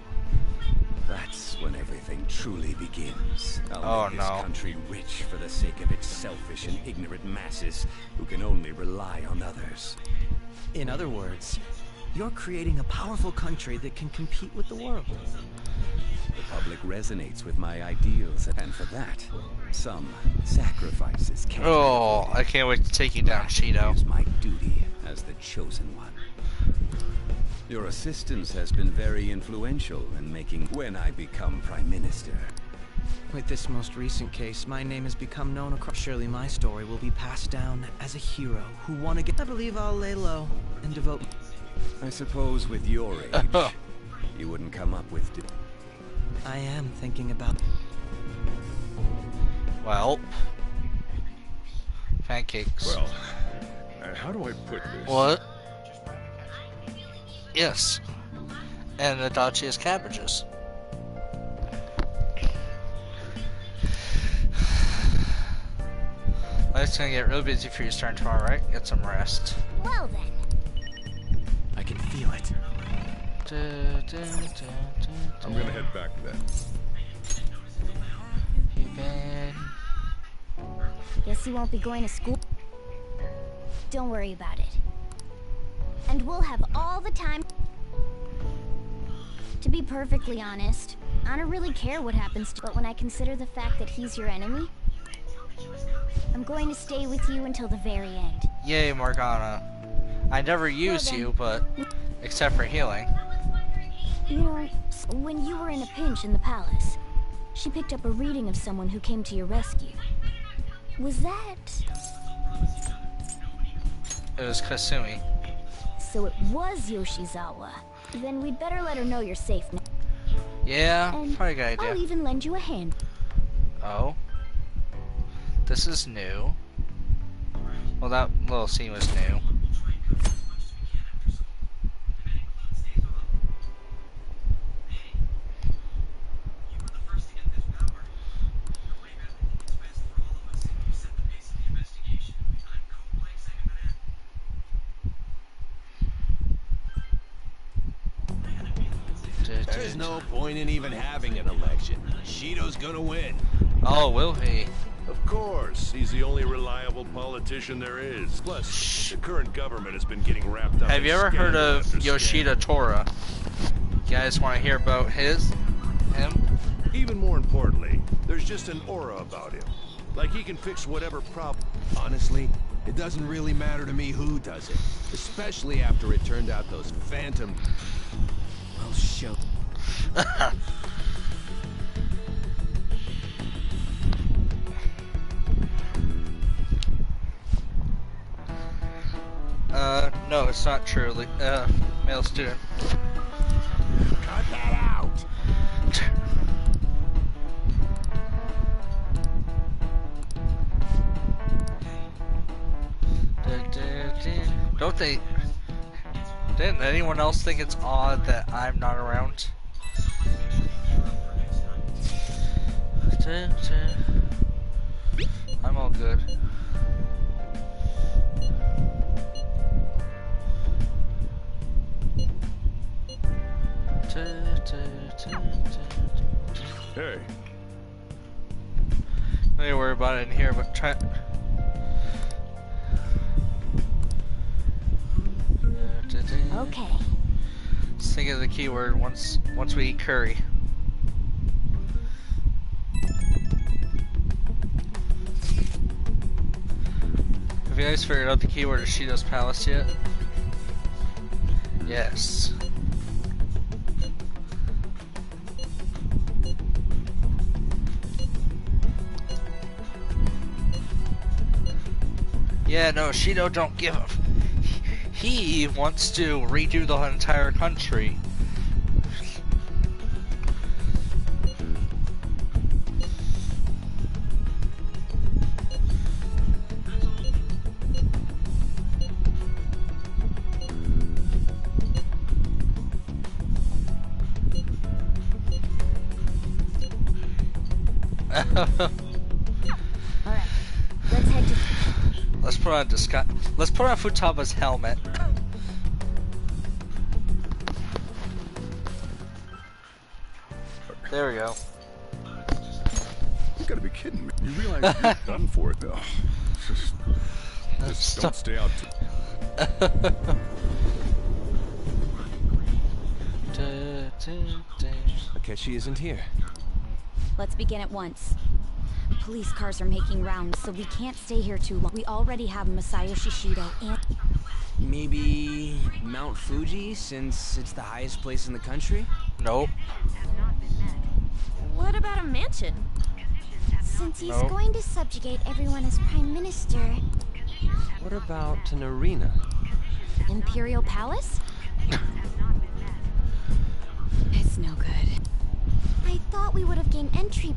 That's when everything truly begins. I'll make this country rich for the sake of its selfish and ignorant masses who can only rely on others. In other words, you're creating a powerful country that can compete with the world. The public resonates with my ideals, and for that, some sacrifices can be avoided. I can't wait to take you down, Cheeto. It's my duty as the chosen one. Your assistance has been very influential in making when I become Prime Minister. With this most recent case, my name has become known across. Surely my story will be passed down as a hero who won again. I believe I'll lay low and devote. I suppose with your age, you wouldn't come up with... I am thinking about... Well... Pancakes. Well, how do I put this? What? Yes. And the dodgiest cabbages. Life's gonna get real busy for you starting tomorrow, right? Get some rest. Well then. I can feel it. I'm gonna head back then. Guess you won't be going to school. Don't worry about it. And we'll have all the time. To be perfectly honest, I don't really care what happens to... But when I consider the fact that he's your enemy, I'm going to stay with you until the very end. Yay, Morgana. I never use you, but... Except for healing. You know, when you were in a pinch in the palace, she picked up a reading of someone who came to your rescue. Was that... It was Kasumi. So it was Yoshizawa. Then we'd better let her know you're safe now. Yeah, and probably a good idea. I'll even lend you a hand. Oh. This is new. Well, that little scene was new. There's no point in even having an election. Shido's gonna win. Oh, will he? Of course, he's the only reliable politician there is. Plus, the current government has been getting wrapped up. Have you ever heard of Yoshida Tora? You guys want to hear about him? Even more importantly, there's just an aura about him. Like he can fix whatever problem. Honestly, it doesn't really matter to me who does it. Especially after it turned out those phantom... Well, show... That's not true. Male student. Cut that out! Don't they? Didn't anyone else think it's odd that I'm not around? I'm all good. Hey. Don't need to worry about it in here, but try. Okay. Just think of the keyword once we eat curry. Have you guys figured out the keyword of Shido's Palace yet? Yes. Yeah, no, Shido don't give a... He wants to redo the entire country. Alright, let's head to... Let's put on Let's put on Futaba's helmet. There we go. You gotta be kidding me. You realize you're done for it, though. Just don't stay out Akechi isn't here. Let's begin at once. Police cars are making rounds, so we can't stay here too long. We already have Masayoshi Shido and... Maybe Mount Fuji, since it's the highest place in the country? Nope. What about a mansion? Since he's going to subjugate everyone as Prime Minister. What about an arena? Imperial Palace? It's no good. I thought we would have gained entry.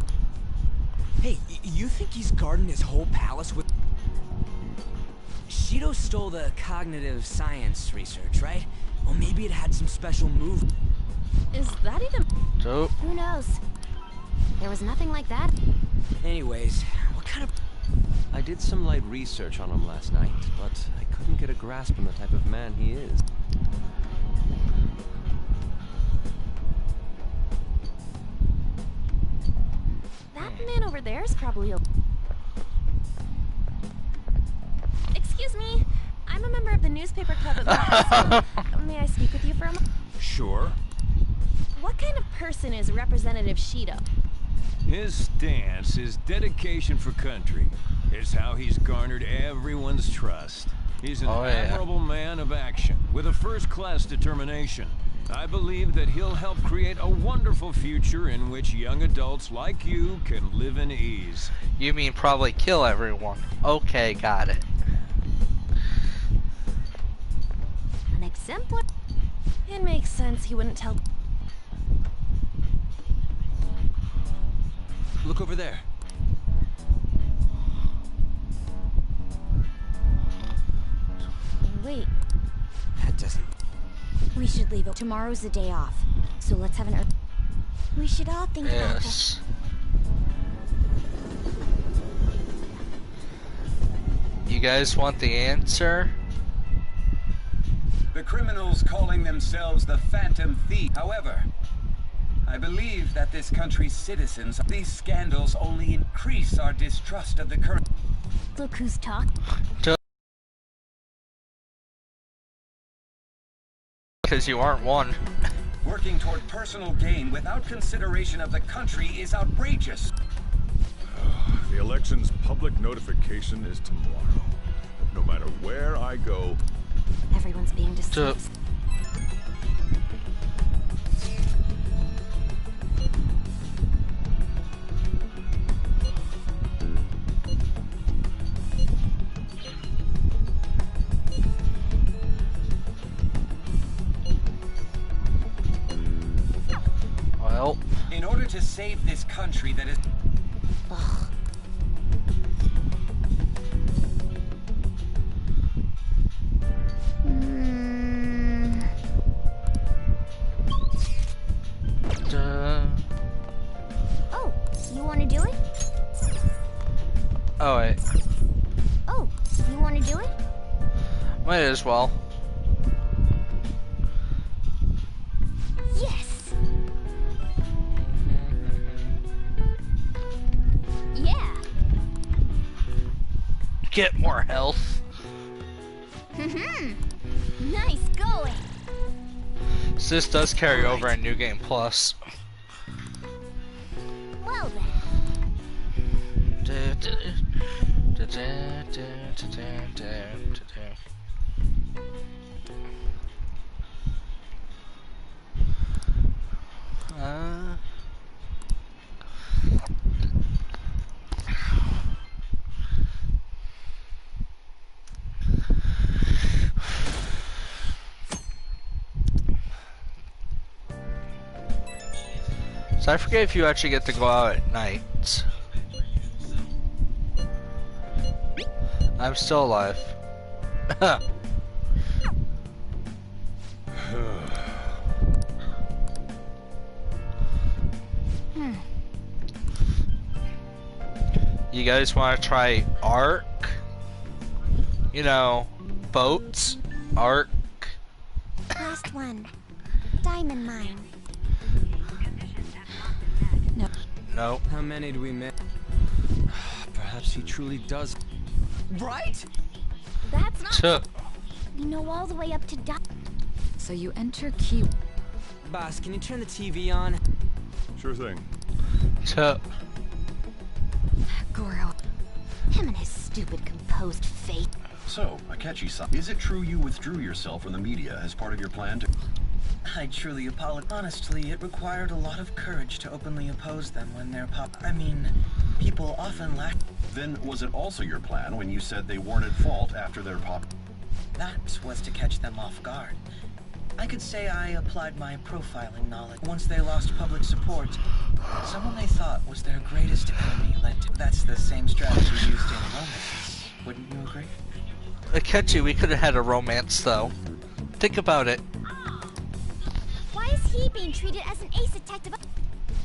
Hey, you think he's guarding his whole palace with... Shido stole the cognitive science research, right? Well, maybe it had some special move. Is that even... Dope. Who knows? There was nothing like that. Anyways, what kind of... I did some light research on him last night, but I couldn't get a grasp on the type of man he is. That man over there is probably a... Excuse me. I'm a member of the newspaper club at my high school. May I speak with you for a moment? Sure. What kind of person is Representative Shido? His stance, his dedication for country, is how he's garnered everyone's trust. He's an admirable man of action, with a first-class determination. I believe that he'll help create a wonderful future in which young adults like you can live in ease. You mean probably kill everyone. Okay, got it. An exemplar? It makes sense he wouldn't tell... Look over there. Wait, That doesn't... we should leave it. Tomorrow's the day off, so let's have an... We should all think about that. You guys want the answer? The criminals calling themselves the Phantom Thief. However, I believe that this country's citizens, these scandals only increase our distrust of the current... Look who's talking. Because you aren't one. Working toward personal gain without consideration of the country is outrageous. The election's public notification is tomorrow. No matter where I go... Everyone's being disturbed. Well. In order to save this country that is... Ugh. Oh, you want to do it? Oh, wait. Oh, you want to do it? Might as well. Yes. Yeah. Get more health. Nice going. So this does carry over in New Game Plus. Well So I forget if you actually get to go out at night. I'm still alive. You guys want to try Ark? You know, boats? Ark? Last one. Diamond mine. No. No. How many do we make? Perhaps he truly does. Right? That's not. Two. We know all the way up to So you enter key. Boss, can you turn the TV on? Sure thing. Two. Goro. Him and his stupid composed face. So, Akechi-san, is it true you withdrew yourself from the media as part of your plan to... I truly apologize. Honestly, it required a lot of courage to openly oppose them when they're I mean, people often lack... Then was it also your plan when you said they weren't at fault after their pop... That was to catch them off guard. I could say I applied my profiling knowledge. Once they lost public support, someone they thought was their greatest enemy led to... That's the same strategy used in romances. Wouldn't you agree? Akechi, we could have had a romance though. Think about it. Why is he being treated as an ace detective?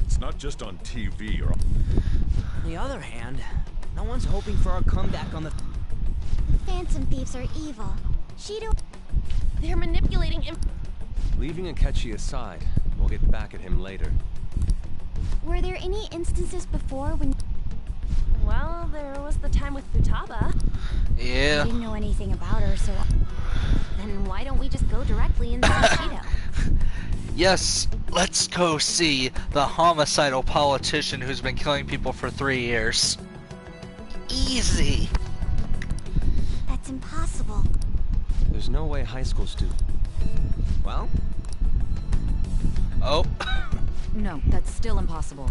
It's not just on TV or... On the other hand, no one's hoping for our comeback on the... Phantom thieves are evil. Shido... They're manipulating him. Leaving Akechi aside, we'll get back at him later. Were there any instances before when... Well, there was the time with Futaba. Yeah. I didn't know anything about her, so... Then why don't we just go directly into Shido? Yes, let's go see the homicidal politician who's been killing people for 3 years. Easy. That's impossible. There's no way high school students... Well? Oh. No, that's still impossible.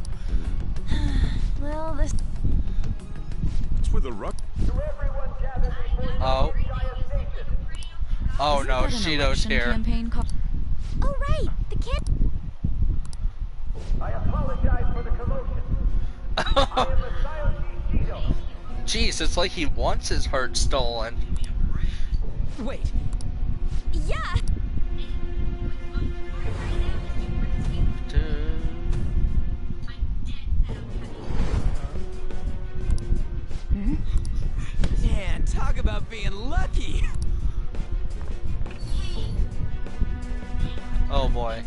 Well, this... It's with the ruck. Oh. Oh Isn't no, that an Shido's election here. campaign Oh right, the kid. I apologize for the commotion. I am Masayoshi Shido. Jeez, it's like he wants his heart stolen. Wait. Yeah. Man, talk about being lucky. Oh boy.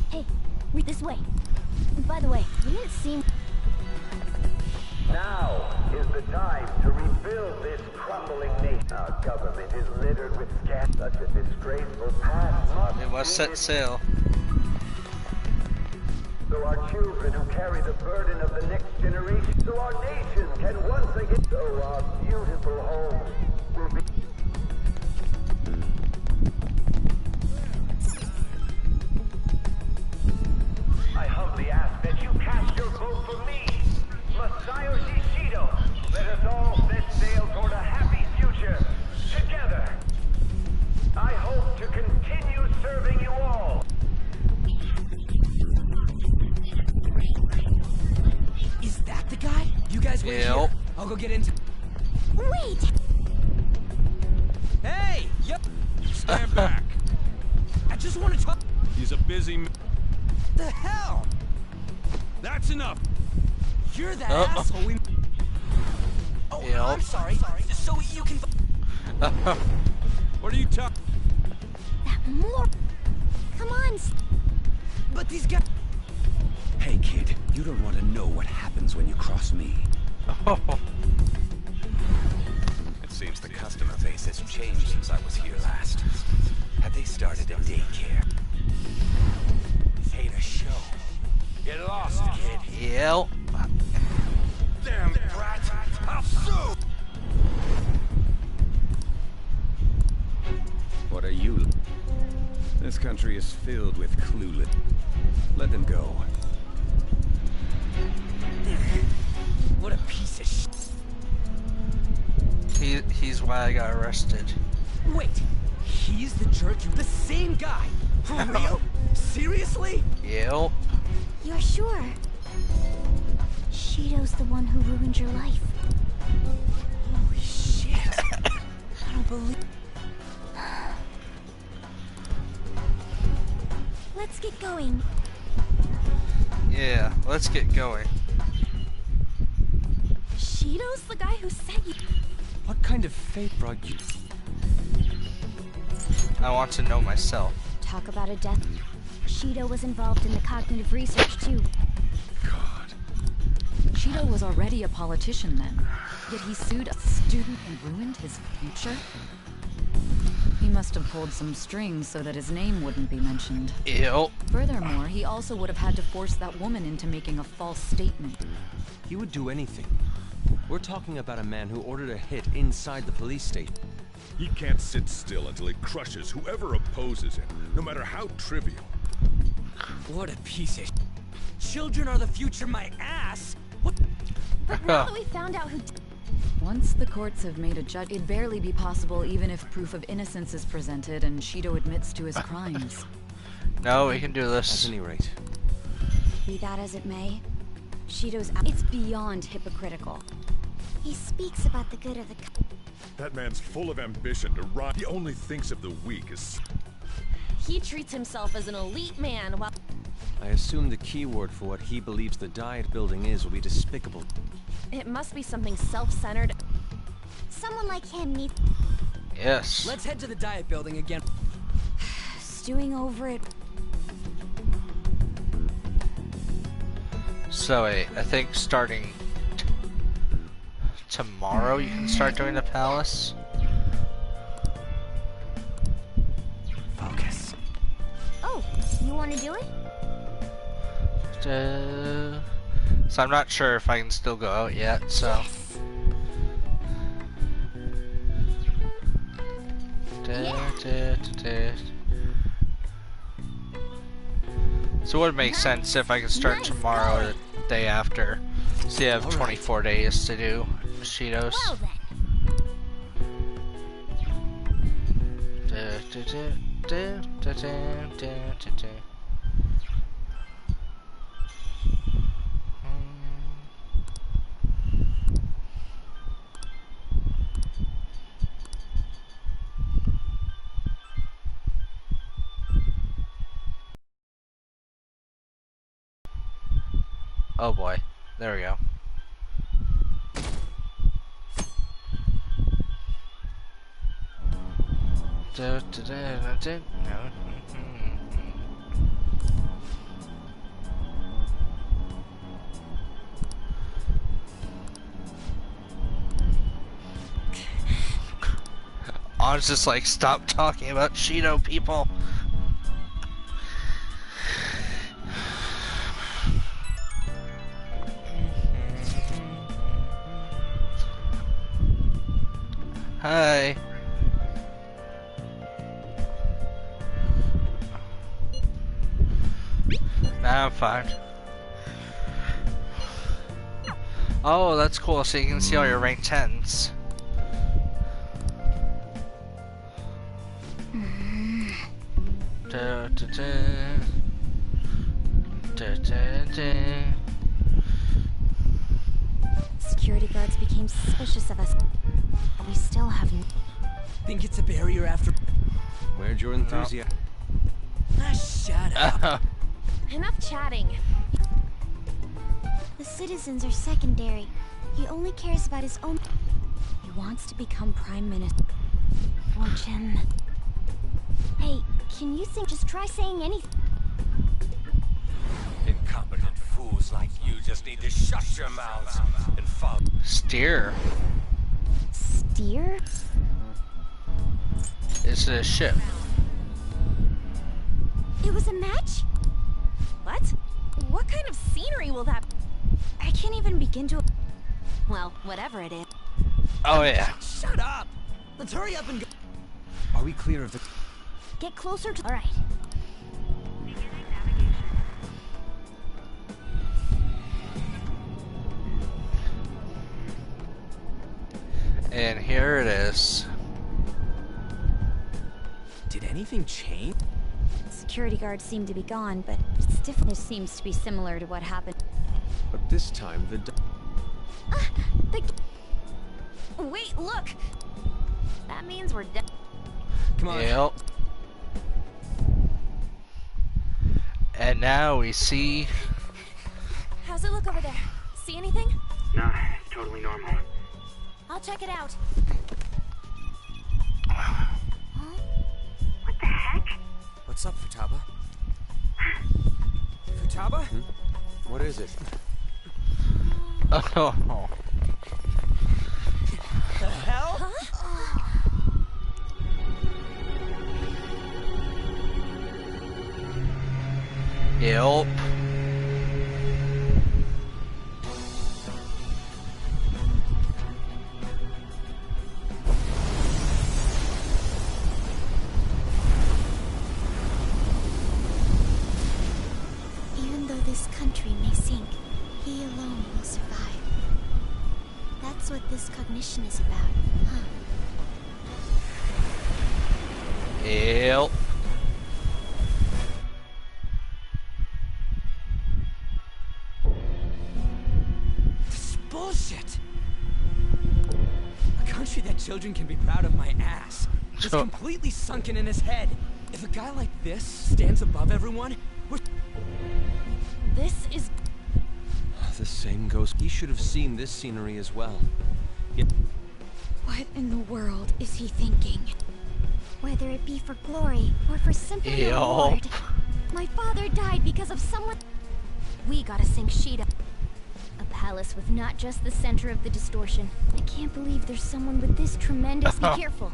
Hey, read this way. And by the way, you didn't seem... Now is the time to rebuild this crumbling nation. Our government is littered with scams. Such a disgraceful past They must set sail. So our children who carry the burden of the next generation, so our nation can once again, so our beautiful homes will be... I humbly ask that you cast your vote for me, Masayoshi Shido. Let us all set sail toward a happy future, together. I hope to continue serving you all. Is that the guy? You guys wait here. I'll go get into... Wait! Hey! Yep! Stand back. I just want to talk... He's a busy man. The hell? That's enough. You're that asshole we... Oh, I'm sorry. So you can... What are you talking? That more... Come on. But these guys... Hey, kid. You don't want to know what happens when you cross me. It seems the customer base has changed since I was here last. Have they started a daycare? This ain't a show. Get lost, kid. Yep. Damn brat! I'll sue! What are you? This country is filled with clueless. Let them go. What a piece of shit. He's why I got arrested. Wait, he's the jerk you... The same guy? For real? Seriously? Yep. You're sure? Shido's the one who ruined your life. Holy shit. I don't believe... Let's get going. Yeah, let's get going. Shido's the guy who said you... What kind of fate brought you? I want to know myself. Talk about a death. Shido was involved in the cognitive research too. God. Shido was already a politician then, yet he sued a student and ruined his future? He must have pulled some strings so that his name wouldn't be mentioned. Yep. Furthermore, he also would have had to force that woman into making a false statement. He would do anything. We're talking about a man who ordered a hit inside the police station. He can't sit still until he crushes whoever opposes him, no matter how trivial. What a piece of... Children are the future, my ass! What? But now that we found out who... Once the courts have made a judge, it'd barely be possible even if proof of innocence is presented and Shido admits to his crimes. No, we can do this. At any rate. Be that as it may, Shido's... It's beyond hypocritical. He speaks about the good of the... That man's full of ambition to rise. He only thinks of the weak as... He treats himself as an elite man while... I assume the key word for what he believes the diet building is will be despicable. It must be something self-centered. Someone like him needs... Yes. Let's head to the diet building again. Stewing over it. So I think starting tomorrow you can start doing the palace. Focus. Oh, you want to do it? So I'm not sure if I can still go out yet, so... So it would make sense if I could start tomorrow or the day after. So you have 24 days to do Cheetos. Oh boy, there we go. I was just like, stop talking about Cheeto people. Hi. Nah, I'm fine. Oh, that's cool, so you can see all your rank 10s. Da, da, da. Da, da, da. Security guards became suspicious of us. But we still haven't. Think it's a barrier after. Where'd your enthusiasm? Ah, shut up. Enough chatting. The citizens are secondary. He only cares about his own. He wants to become prime minister. Fortune. Hey, can you think? Just try saying anything. Incompetent fools like you just need to shut your mouths and follow. Steer. Steer? It's a ship. It was a match? What? What kind of scenery will that be? I can't even begin to. Well, whatever it is. Oh yeah. Shut up! Let's hurry up and go. Are we clear of the... Get closer to. Alright. And here it is. Did anything change? Security guards seem to be gone, but stiffness seems to be similar to what happened. But this time the... Wait, look! That means we're dead. Come on. Yep. And now we see... How's it look over there? See anything? Nah, it's totally normal. I'll check it out. What the heck? What's up, Futaba? Futaba? What is it? Oh. The hell? Yep. Even though this country may sink, he alone will survive. That's what this cognition is about, huh? Yep. This is bullshit. A country that children can be proud of my ass is completely sunken in his head. If a guy like this stands above everyone, This is... The same goes... He should have seen this scenery as well. What in the world is he thinking? Whether it be for glory or for simply a reward. My father died because of someone. We gotta sink Sheeta. A palace with not just the center of the distortion. I can't believe there's someone with this tremendous. Be careful.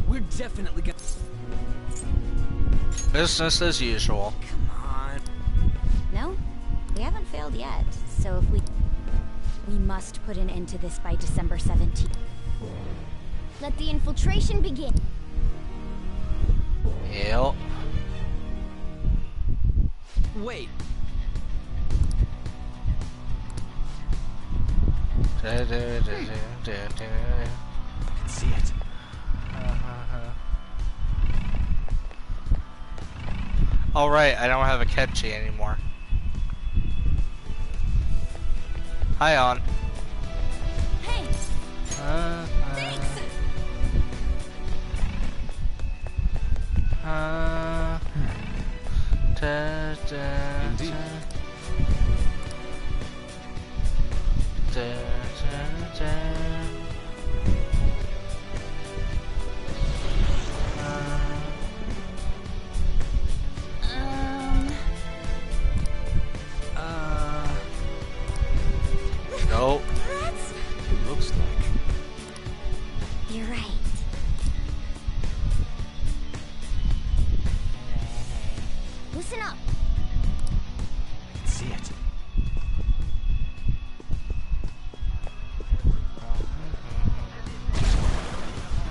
We're definitely gonna... Business as usual. Come on. No, we haven't failed yet. So if we must put an end to this by December 17th. Let the infiltration begin. Yep. Wait. I can see it. Alright, I don't have a catchy anymore. Hi, on. Hey! Thanks! Indeed. Nope. It looks like. You're right. Listen up. I can see it.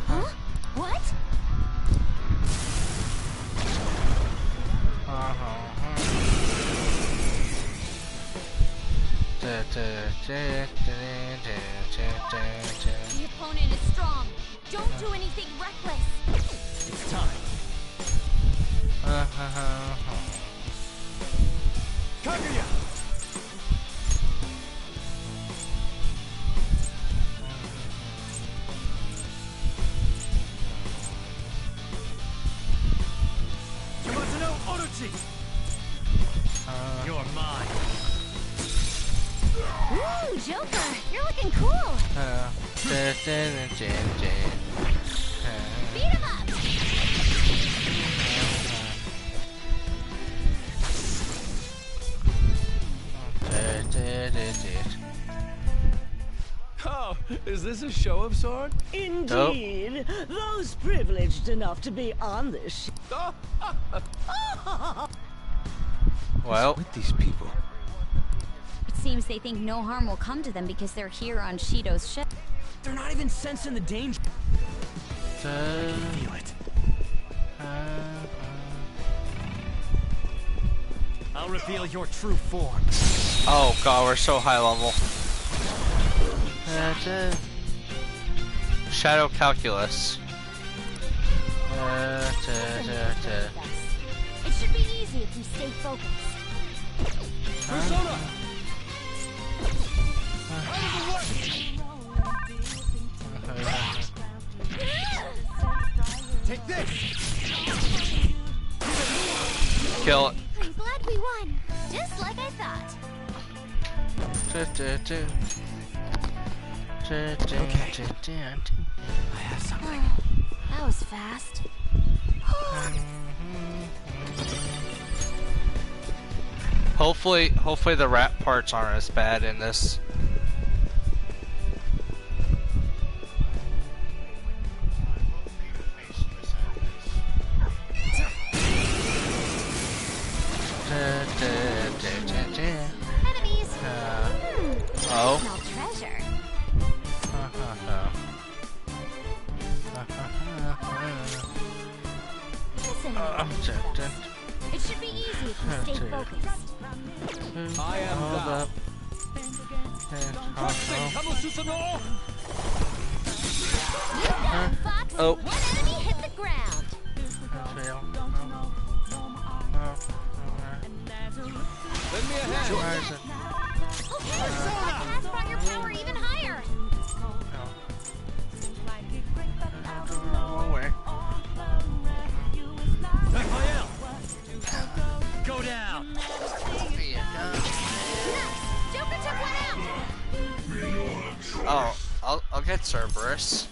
Huh? What? The opponent is strong. Don't do anything reckless. It's time. Kaguya! Yamato no Orochi! You're mine. Ooh, Joker, you're looking cool. Beat him up. Oh, is this a show of sorts? Indeed. Those privileged enough to be on this Well, with these people. It seems they think no harm will come to them because they're here on Shido's ship. They're not even sensing the danger. I can feel it. I'll reveal your true form. oh god, we're so high level. Shadow calculus. It should be easy if you stay focused. Persona! Take this! Kill it. I'm glad we won. Just like I thought. I have something. That was fast. Hopefully the rat parts aren't as bad in this. Enemies. Oh. Smell treasure. Listen. It should be easy if you stay focused. I am God. Oh. One enemy hit the ground. Lend me a hand. Okay, that has brought your power even higher. Raphael! Go down! Nice. Joker took one out. Oh, I'll get Cerberus.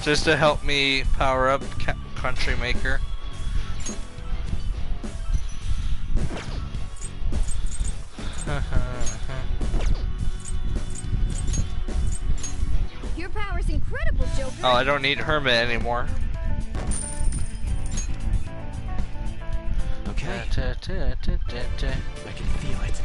Just to help me power up Country Maker. Your power's incredible, Joker. Oh, I don't need Hermit anymore. Okay. I can feel it.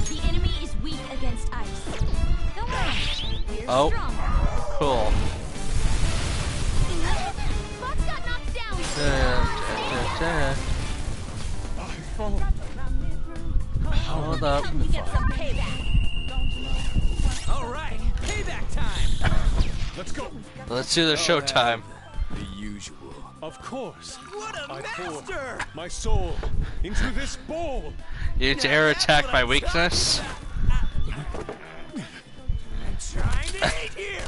The enemy is weak against ice. Don't worry. We're Oh, stronger. cool. Fox got knocked down. Hold up. Help you get some payback. All right, payback time. Let's go. Let's do the showtime. The usual. Of course. What a I master! pour my soul into this bowl. You dare attack my weakness? I'm trying to eat here.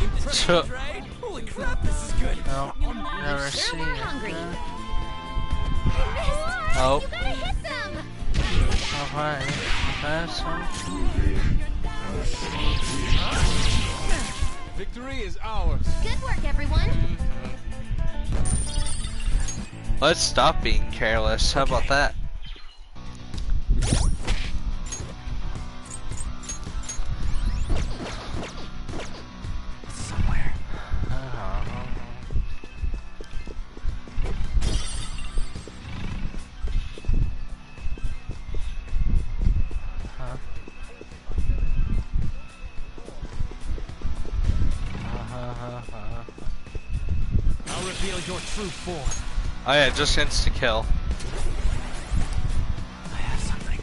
Impressive, right? Holy crap, this is good. No, never seen it. Hungry. Oh. You gotta hit them. Alright. Victory is ours. Good work, everyone. Let's stop being careless. How about that? Somewhere. I'll reveal your true form. Oh yeah, just insta kill. I have something.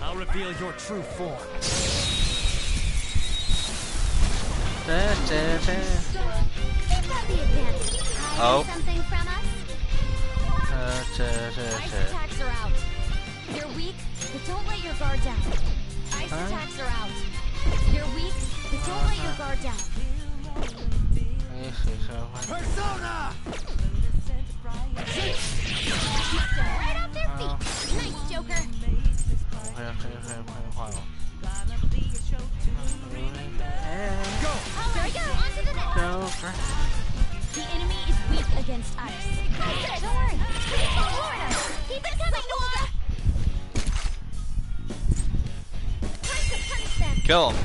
I'll reveal your true form. Oh. Something from us? Ice attacks are out. You're weak, but don't let your guard down. Ice attacks are out. You're weak, but don't let your guard down. Persona! Right off their feet. Nice, Joker. Go! Alright, on to the next. The enemy is weak against ice. Don't worry. Florida, keep it coming, Nova. Time to punish them. Kill him.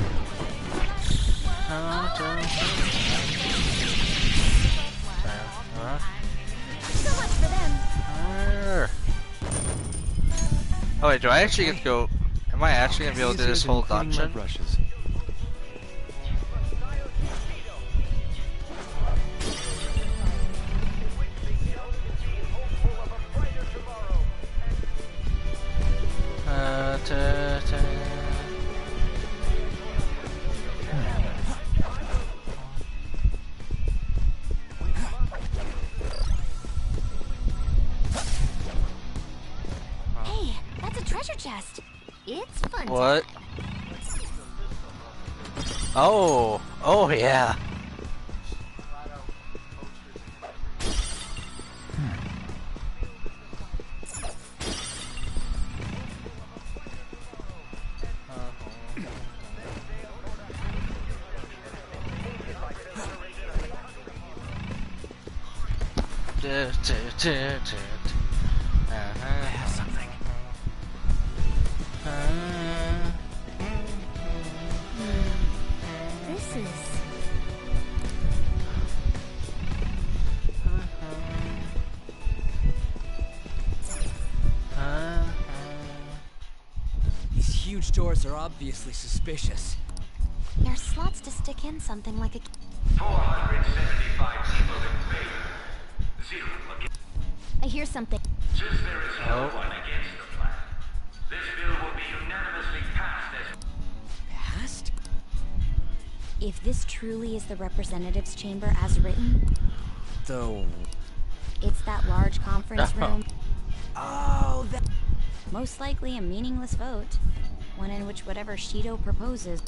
So much for them. Oh wait, do I actually get to go? Am I actually gonna be able to do this whole dungeon? Hey, that's a treasure chest. It's fun. What? Oh, oh yeah. I have something. This is... These huge doors are obviously suspicious. There's slots to stick in something like a... 475 people in favor. 0 against. I hear something. Since there is no one against the plan, this bill will be unanimously passed as... Passed? If this truly is the representatives' chamber as written, Though. it's that large conference room. Oh, that. Most likely a meaningless vote. One in which whatever Shido proposes.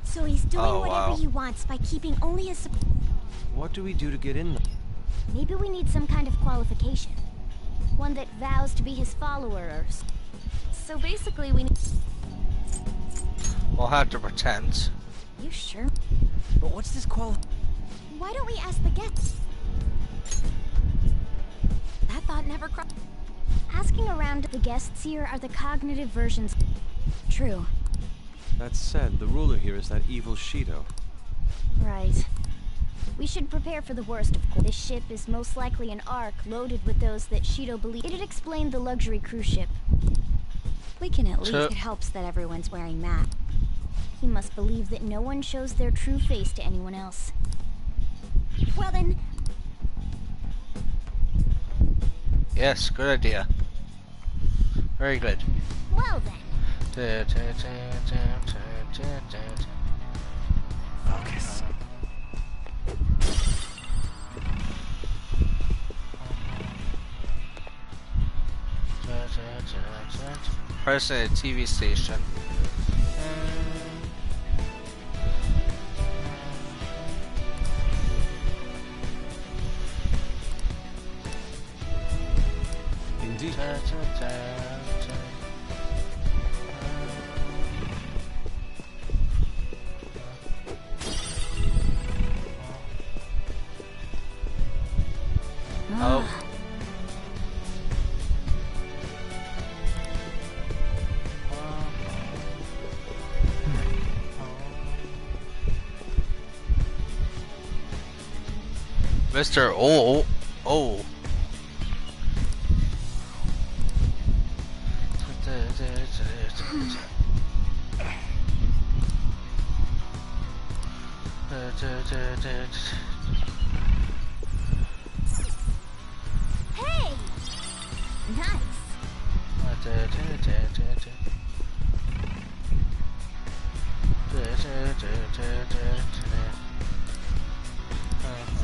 So he's doing Oh, whatever wow. he wants by keeping only his... What do we do to get in? Maybe we need some kind of qualification. One that vows to be his follower or... So basically we need... We'll have to pretend. You sure? But what's this Why don't we ask the guests? That thought never crossed... Asking around, the guests here are the cognitive versions. True. That said, the ruler here is that evil Shido. Right. We should prepare for the worst, of course. This ship is most likely an ark loaded with those that Shido believes. It'd explain the luxury cruise ship. We can at least... It helps that everyone's wearing masks. He must believe that no one shows their true face to anyone else. Well then... Yes, good idea. Very good. Well then. Focus. Pressing a TV station. Indeed. Oh. Mr. Oh. Hey! Nice.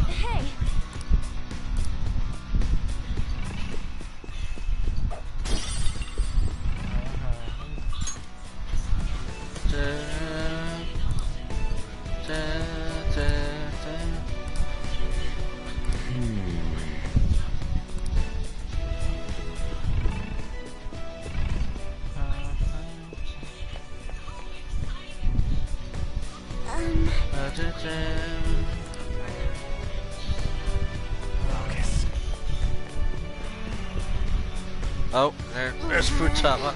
Hey! Focus. Oh, there's Futaba.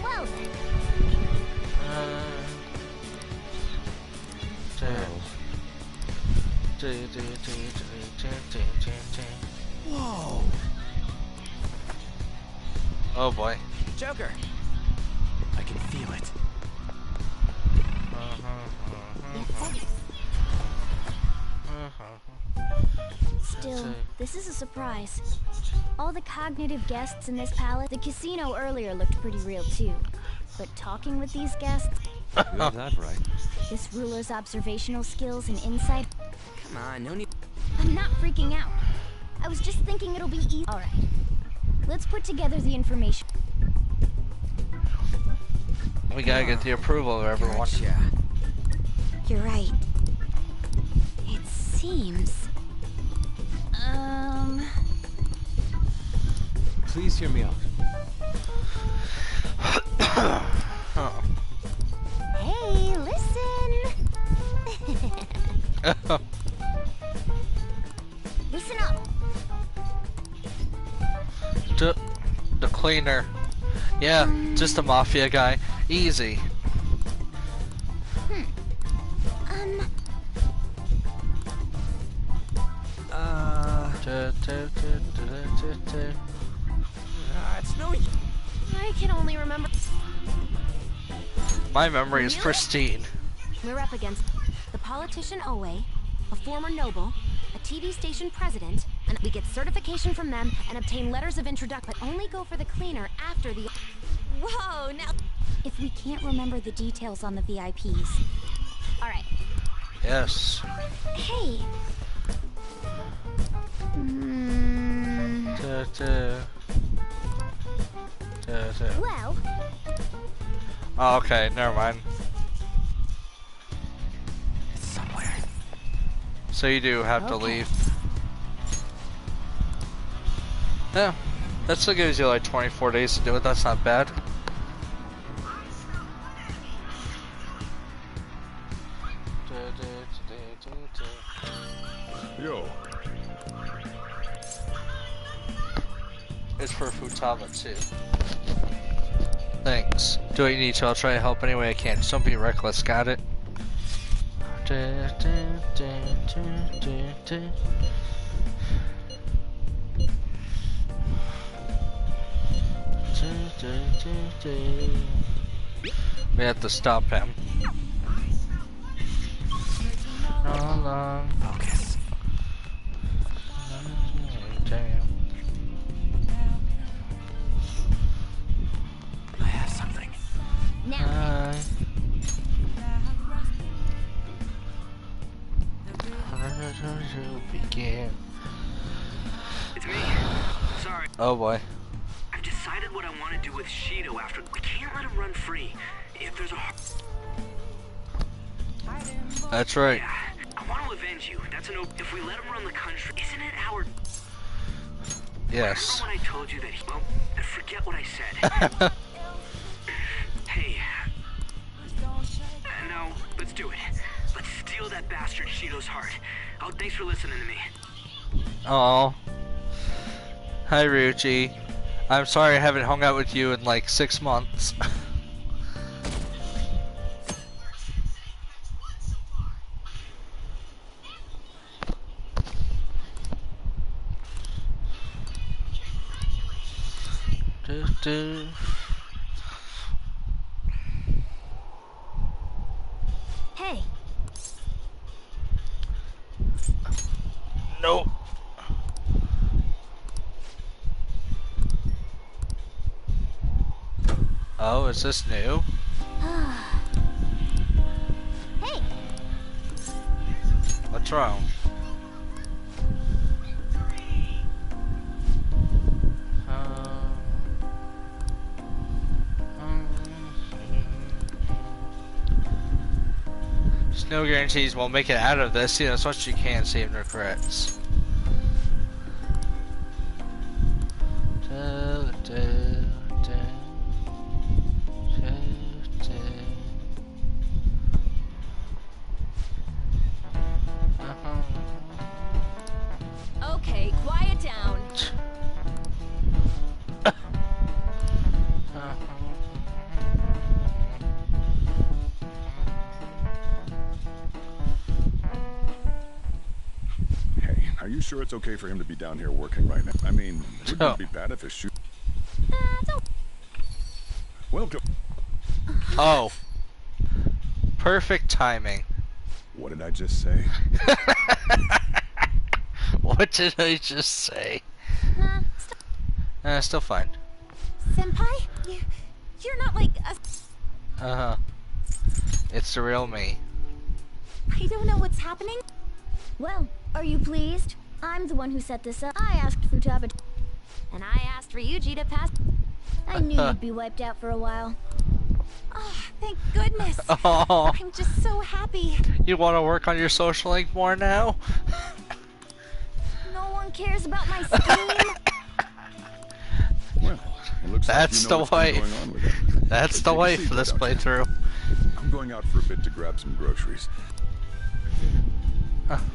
Well then. Whoa. Oh boy. Joker. I can feel it. Still, this is a surprise. All the cognitive guests in this palace. The casino earlier looked pretty real too. But talking with these guests... You have that right. This ruler's observational skills and insight... Come on, no need. I'm not freaking out. I was just thinking it'll be easy. Alright. Let's put together the information. We gotta get the approval of everyone. Gotcha. You're right. It seems... Please hear me out. Oh. Hey, listen! Listen up! The cleaner. Yeah, just a mafia guy. Easy. It's no. I can only remember. My memory is pristine. We're up against the politician Owe, a former noble, a TV station president, and we get certification from them and obtain letters of introduction, but only go for the cleaner after the... Whoa, now... If we can't remember the details on the VIPs... Alright. Yes. Hey! Well... Oh, okay, never mind. It's somewhere. So you do have to leave. Yeah, that still gives you like 24 days to do it. That's not bad. Yo. It's for Futaba too. Thanks. Do what you need to. I'll try to help any way I can. Just don't be reckless. Got it? We have to stop him. Focus. I have something. Now. Begin. It's me. Sorry. Oh boy. I've decided what I want to do with Shido after. We can't let him run free. If there's a... That's right. Yeah, I want to avenge you. That's an... If we let him run the country, isn't it our... Yes. Remember when I told you that he... Well, forget what I said. Hey. No, let's do it. Let's steal that bastard Shido's heart. Oh, thanks for listening to me. Oh. Hi, Ryuichi. I'm sorry I haven't hung out with you in like 6 months. Hey. Nope. Oh, is this new? Hey. What's wrong? There's no guarantees we'll make it out of this. You know, as much as you can, save regrets. Okay, quiet down. Hey, are you sure it's okay for him to be down here working right now? I mean, wouldn't it be bad if his shoe... Welcome. Oh. Perfect timing. What did I just say? What did I just say? Still fine. Senpai? You're not like a... Uh-huh. It's the real me. I don't know what's happening. Well, are you pleased? I'm the one who set this up. I asked Futaba to... And I asked Ryuji to pass... I knew you'd be wiped out for a while. Oh, thank goodness. Oh. I'm just so happy. You want to work on your social link more now? No one cares about my scheme. Well, it looks That's like you know the wife. what's been going on with it. That's So the take a wife seat for this without you. playthrough. I'm going out for a bit to grab some groceries.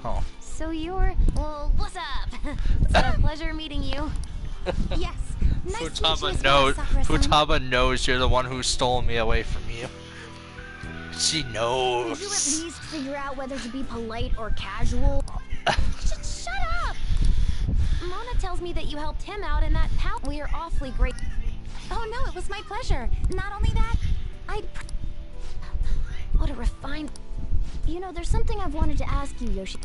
Oh. So you're... Well, what's up? It's been a pleasure meeting you. Yes. Nice Futaba knows. Futaba knows you're the one who stole me away from you. She Could knows. you at least figure out whether to be polite or casual? Shut up! Mona tells me that you helped him out in that pal. We are awfully great. Oh no, it was my pleasure. Not only that, What a refined... You know, there's something I've wanted to ask you, Yoshi.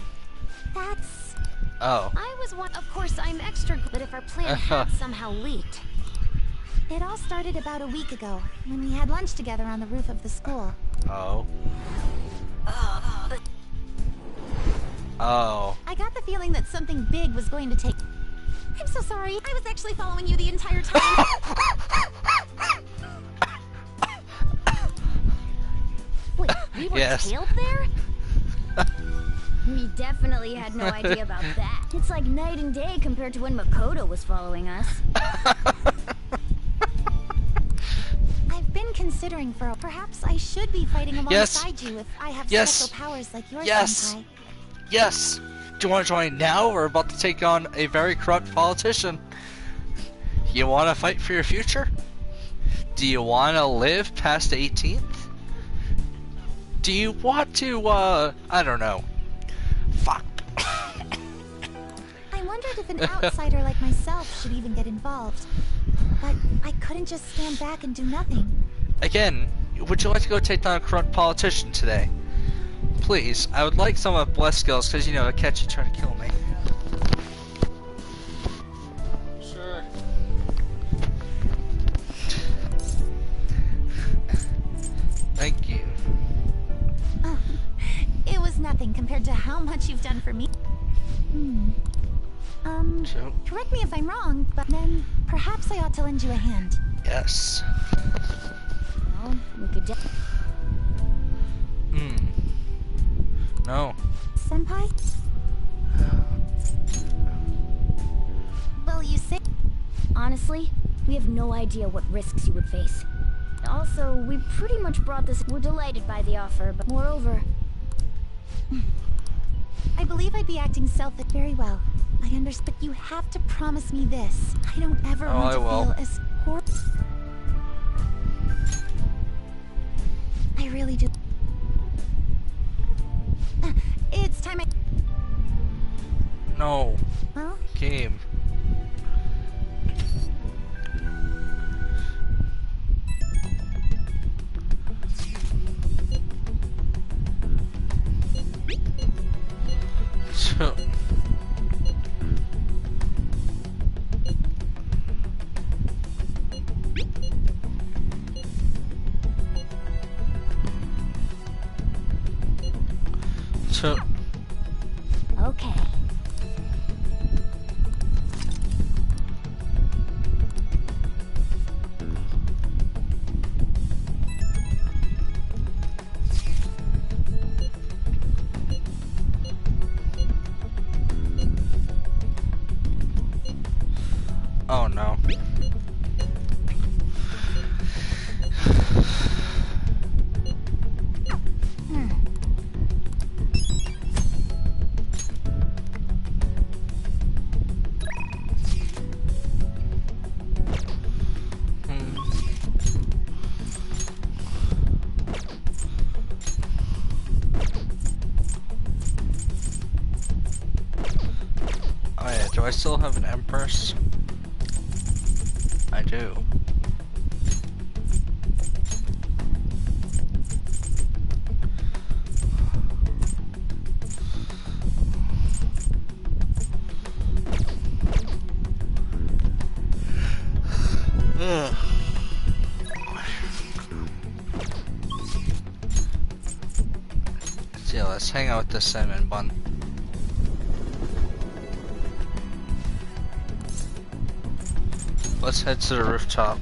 that's... Oh. I was one... Of course, I'm extra... But if our plan had somehow leaked... It all started about a week ago, when we had lunch together on the roof of the school. Oh. Oh. I got the feeling that something big was going to take... I'm so sorry. I was actually following you the entire time. Wait, we were Yes. tailed there? We definitely had no idea about that. It's like night and day compared to when Makoto was following us. I've been considering for perhaps I should be fighting Yes. alongside you if I have Yes. special powers like yours, Yes. Senpai. Yes. Do you want to join now? We're about to take on a very corrupt politician. You want to fight for your future? Do you want to live past the 18th? Do you want to, I don't know. Fuck. I wondered if an outsider like myself should even get involved. But I couldn't just stand back and do nothing. Again, would you like to go take down a corrupt politician today? Please, I would like some of Bless skills, because, you know, a catch you trying to kill me. Sure. Thank you. Oh, it was nothing compared to how much you've done for me. So? Correct me if I'm wrong, but then perhaps I ought to lend you a hand. Yes. Well, we could No. Senpai? Well, you say... Honestly, we have no idea what risks you would face. Also, we pretty much brought this... We're delighted by the offer, but moreover... I believe I'd be acting selfish very well. I understand, but you have to promise me this. I don't ever Oh, want I to will. feel as horrible. I really do. It's time I... No. Well? Game. Okay. Oh no. Oh yeah, do I still have an Empress? I do. Ugh. So yeah, let's hang out with the cinnamon bun. Let's head to the rooftop.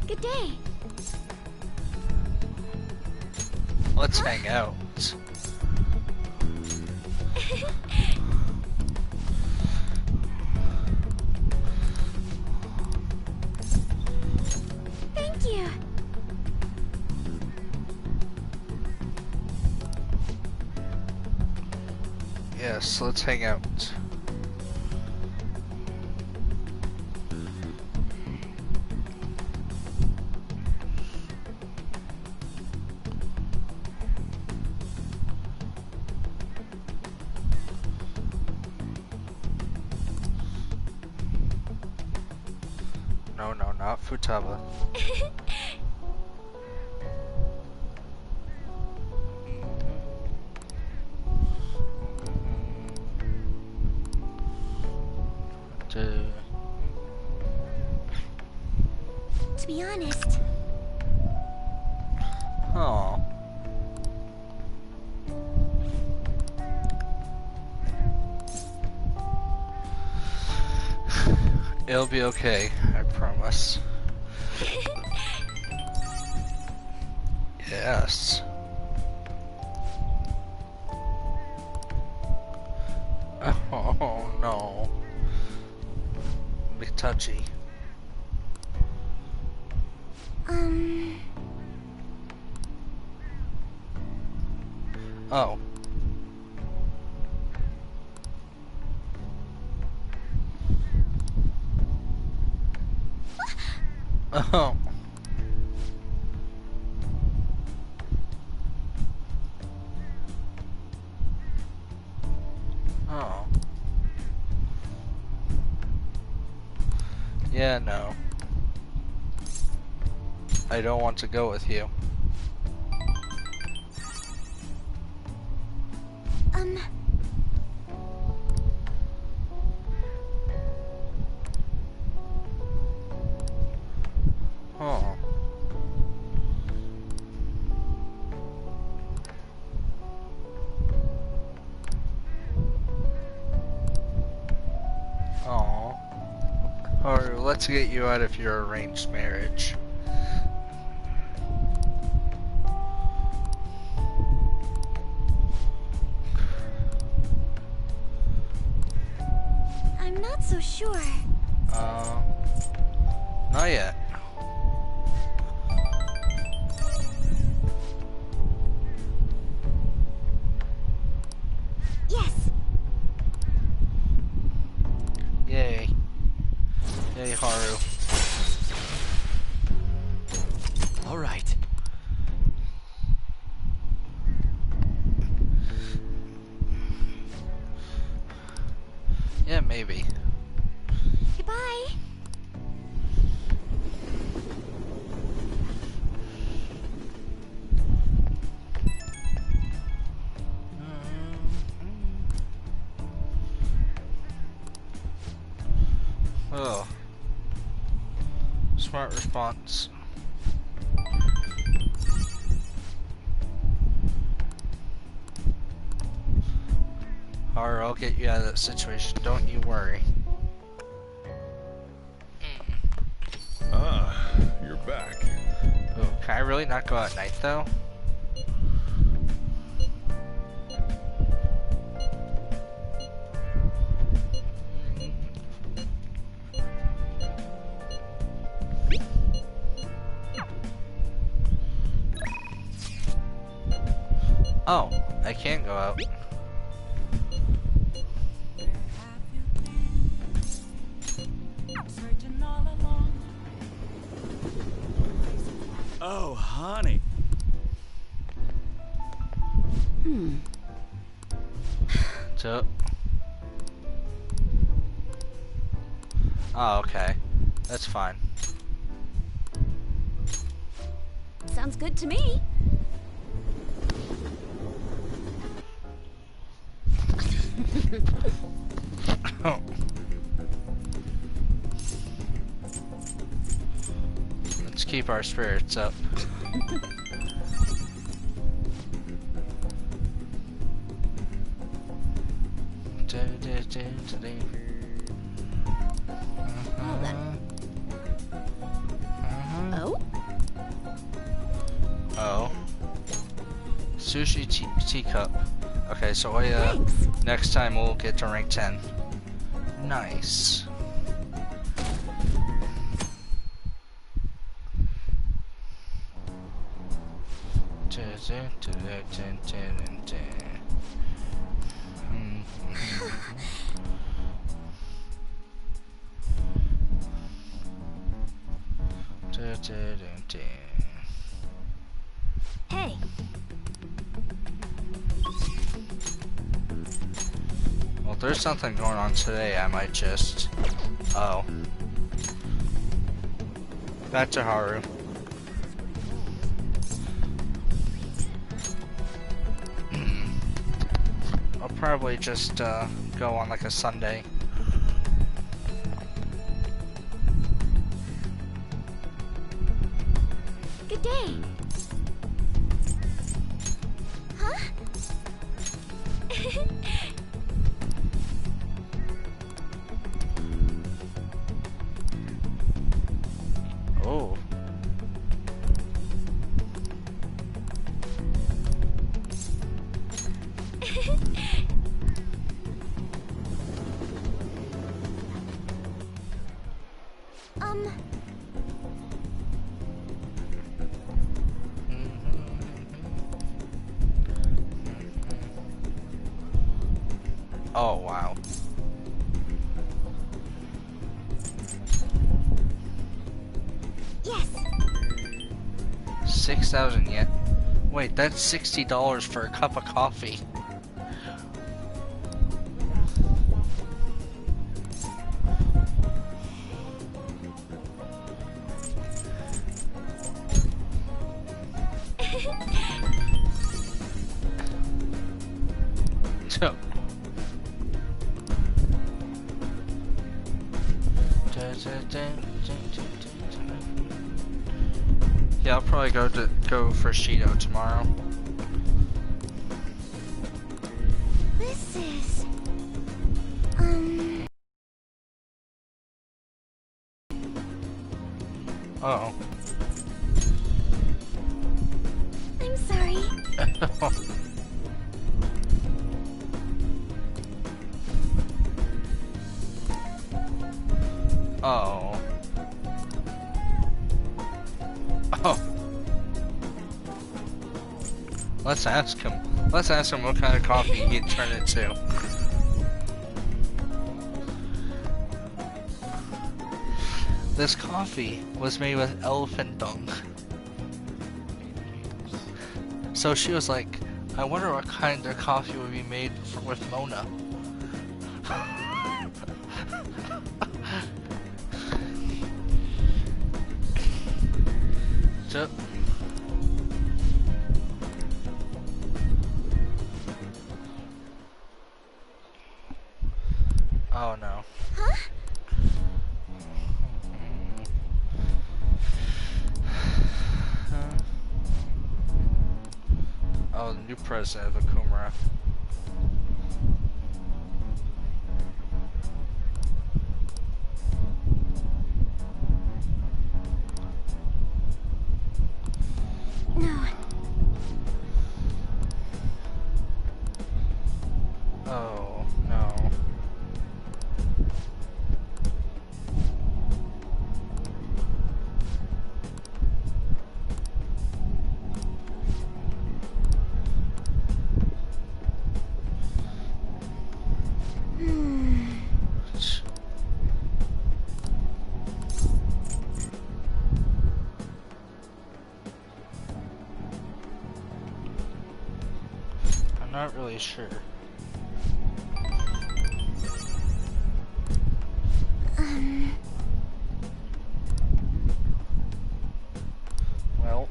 Good day. Let's hang out. Thank you. Yes, let's hang out. No, no, not Futaba. To be honest, Oh. It'll be okay, I promise. Yes. Oh no. Big touchy. Oh. Oh. Oh. Yeah, no. I don't want to go with you. Oh. Oh. Or let's get you out of your arranged marriage. I'm not so sure. Not yet. Yes. Yay. Yay, Haru. All right. Yeah, maybe. Goodbye. Smart response. Or I'll get you out of that situation, don't you worry. Ah, you're back. Oh, can I really not go at night though? Oh, I can't go out. Oh, honey. So. Oh, okay. That's fine. Sounds good to me. Oh. Let's keep our spirits up. Well then. Oh? Oh. Sushi teacup. Okay, so next time we'll get to rank 10. Nice. Hey. Well, there's something going on today. I might just. Oh. Back to Haru. I'll probably just go on like a Sunday. Good day. Huh? Oh. Oh, wow. Yes. 6,000 yen. Wait, that's $60 for a cup of coffee. So. Yeah, I'll probably go for Shido tomorrow. This is... Uh-oh. I'm sorry. Oh. Oh. Let's ask him. Let's ask him what kind of coffee he'd turn it to. This coffee was made with elephant dung. So she was like, I wonder what kind of coffee would be made with Mona. So, oh no. Huh? Oh, the new president of Akumura. No. Oh, no. I'm not really sure. Well.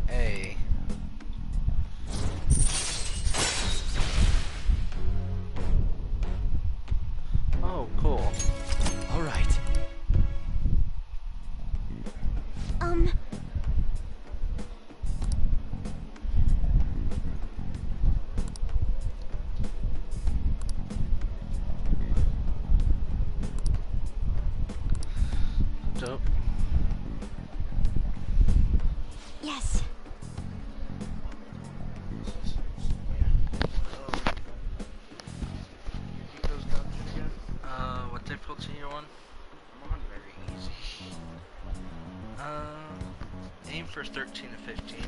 Hey. Oh, cool. All right. Dope. Yes. What difficulty you on? I'm on very easy. Aim for 13 to 15. I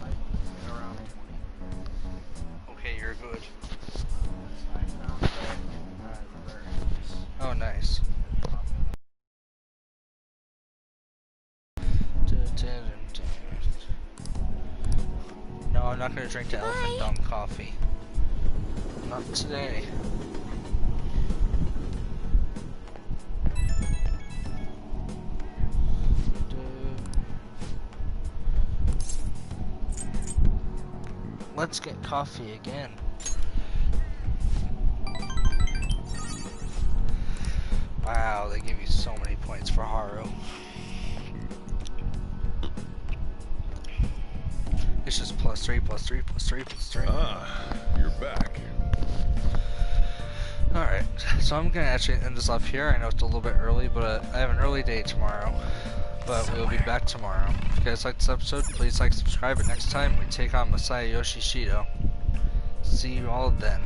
might be around 20. Okay, you're good. I found that reverse. Oh, nice. No, I'm not gonna drink the elephant dung coffee. Not today. Let's get coffee again. Wow, they give you so many points for Haru. It's just +3, +3, +3, +3. Ah, you're back. Alright, so I'm gonna actually end this off here. I know it's a little bit early, but I have an early day tomorrow. But we'll be back tomorrow. If you guys liked this episode, please like, subscribe, and next time we take on Masaya Yoshishido. See you all then.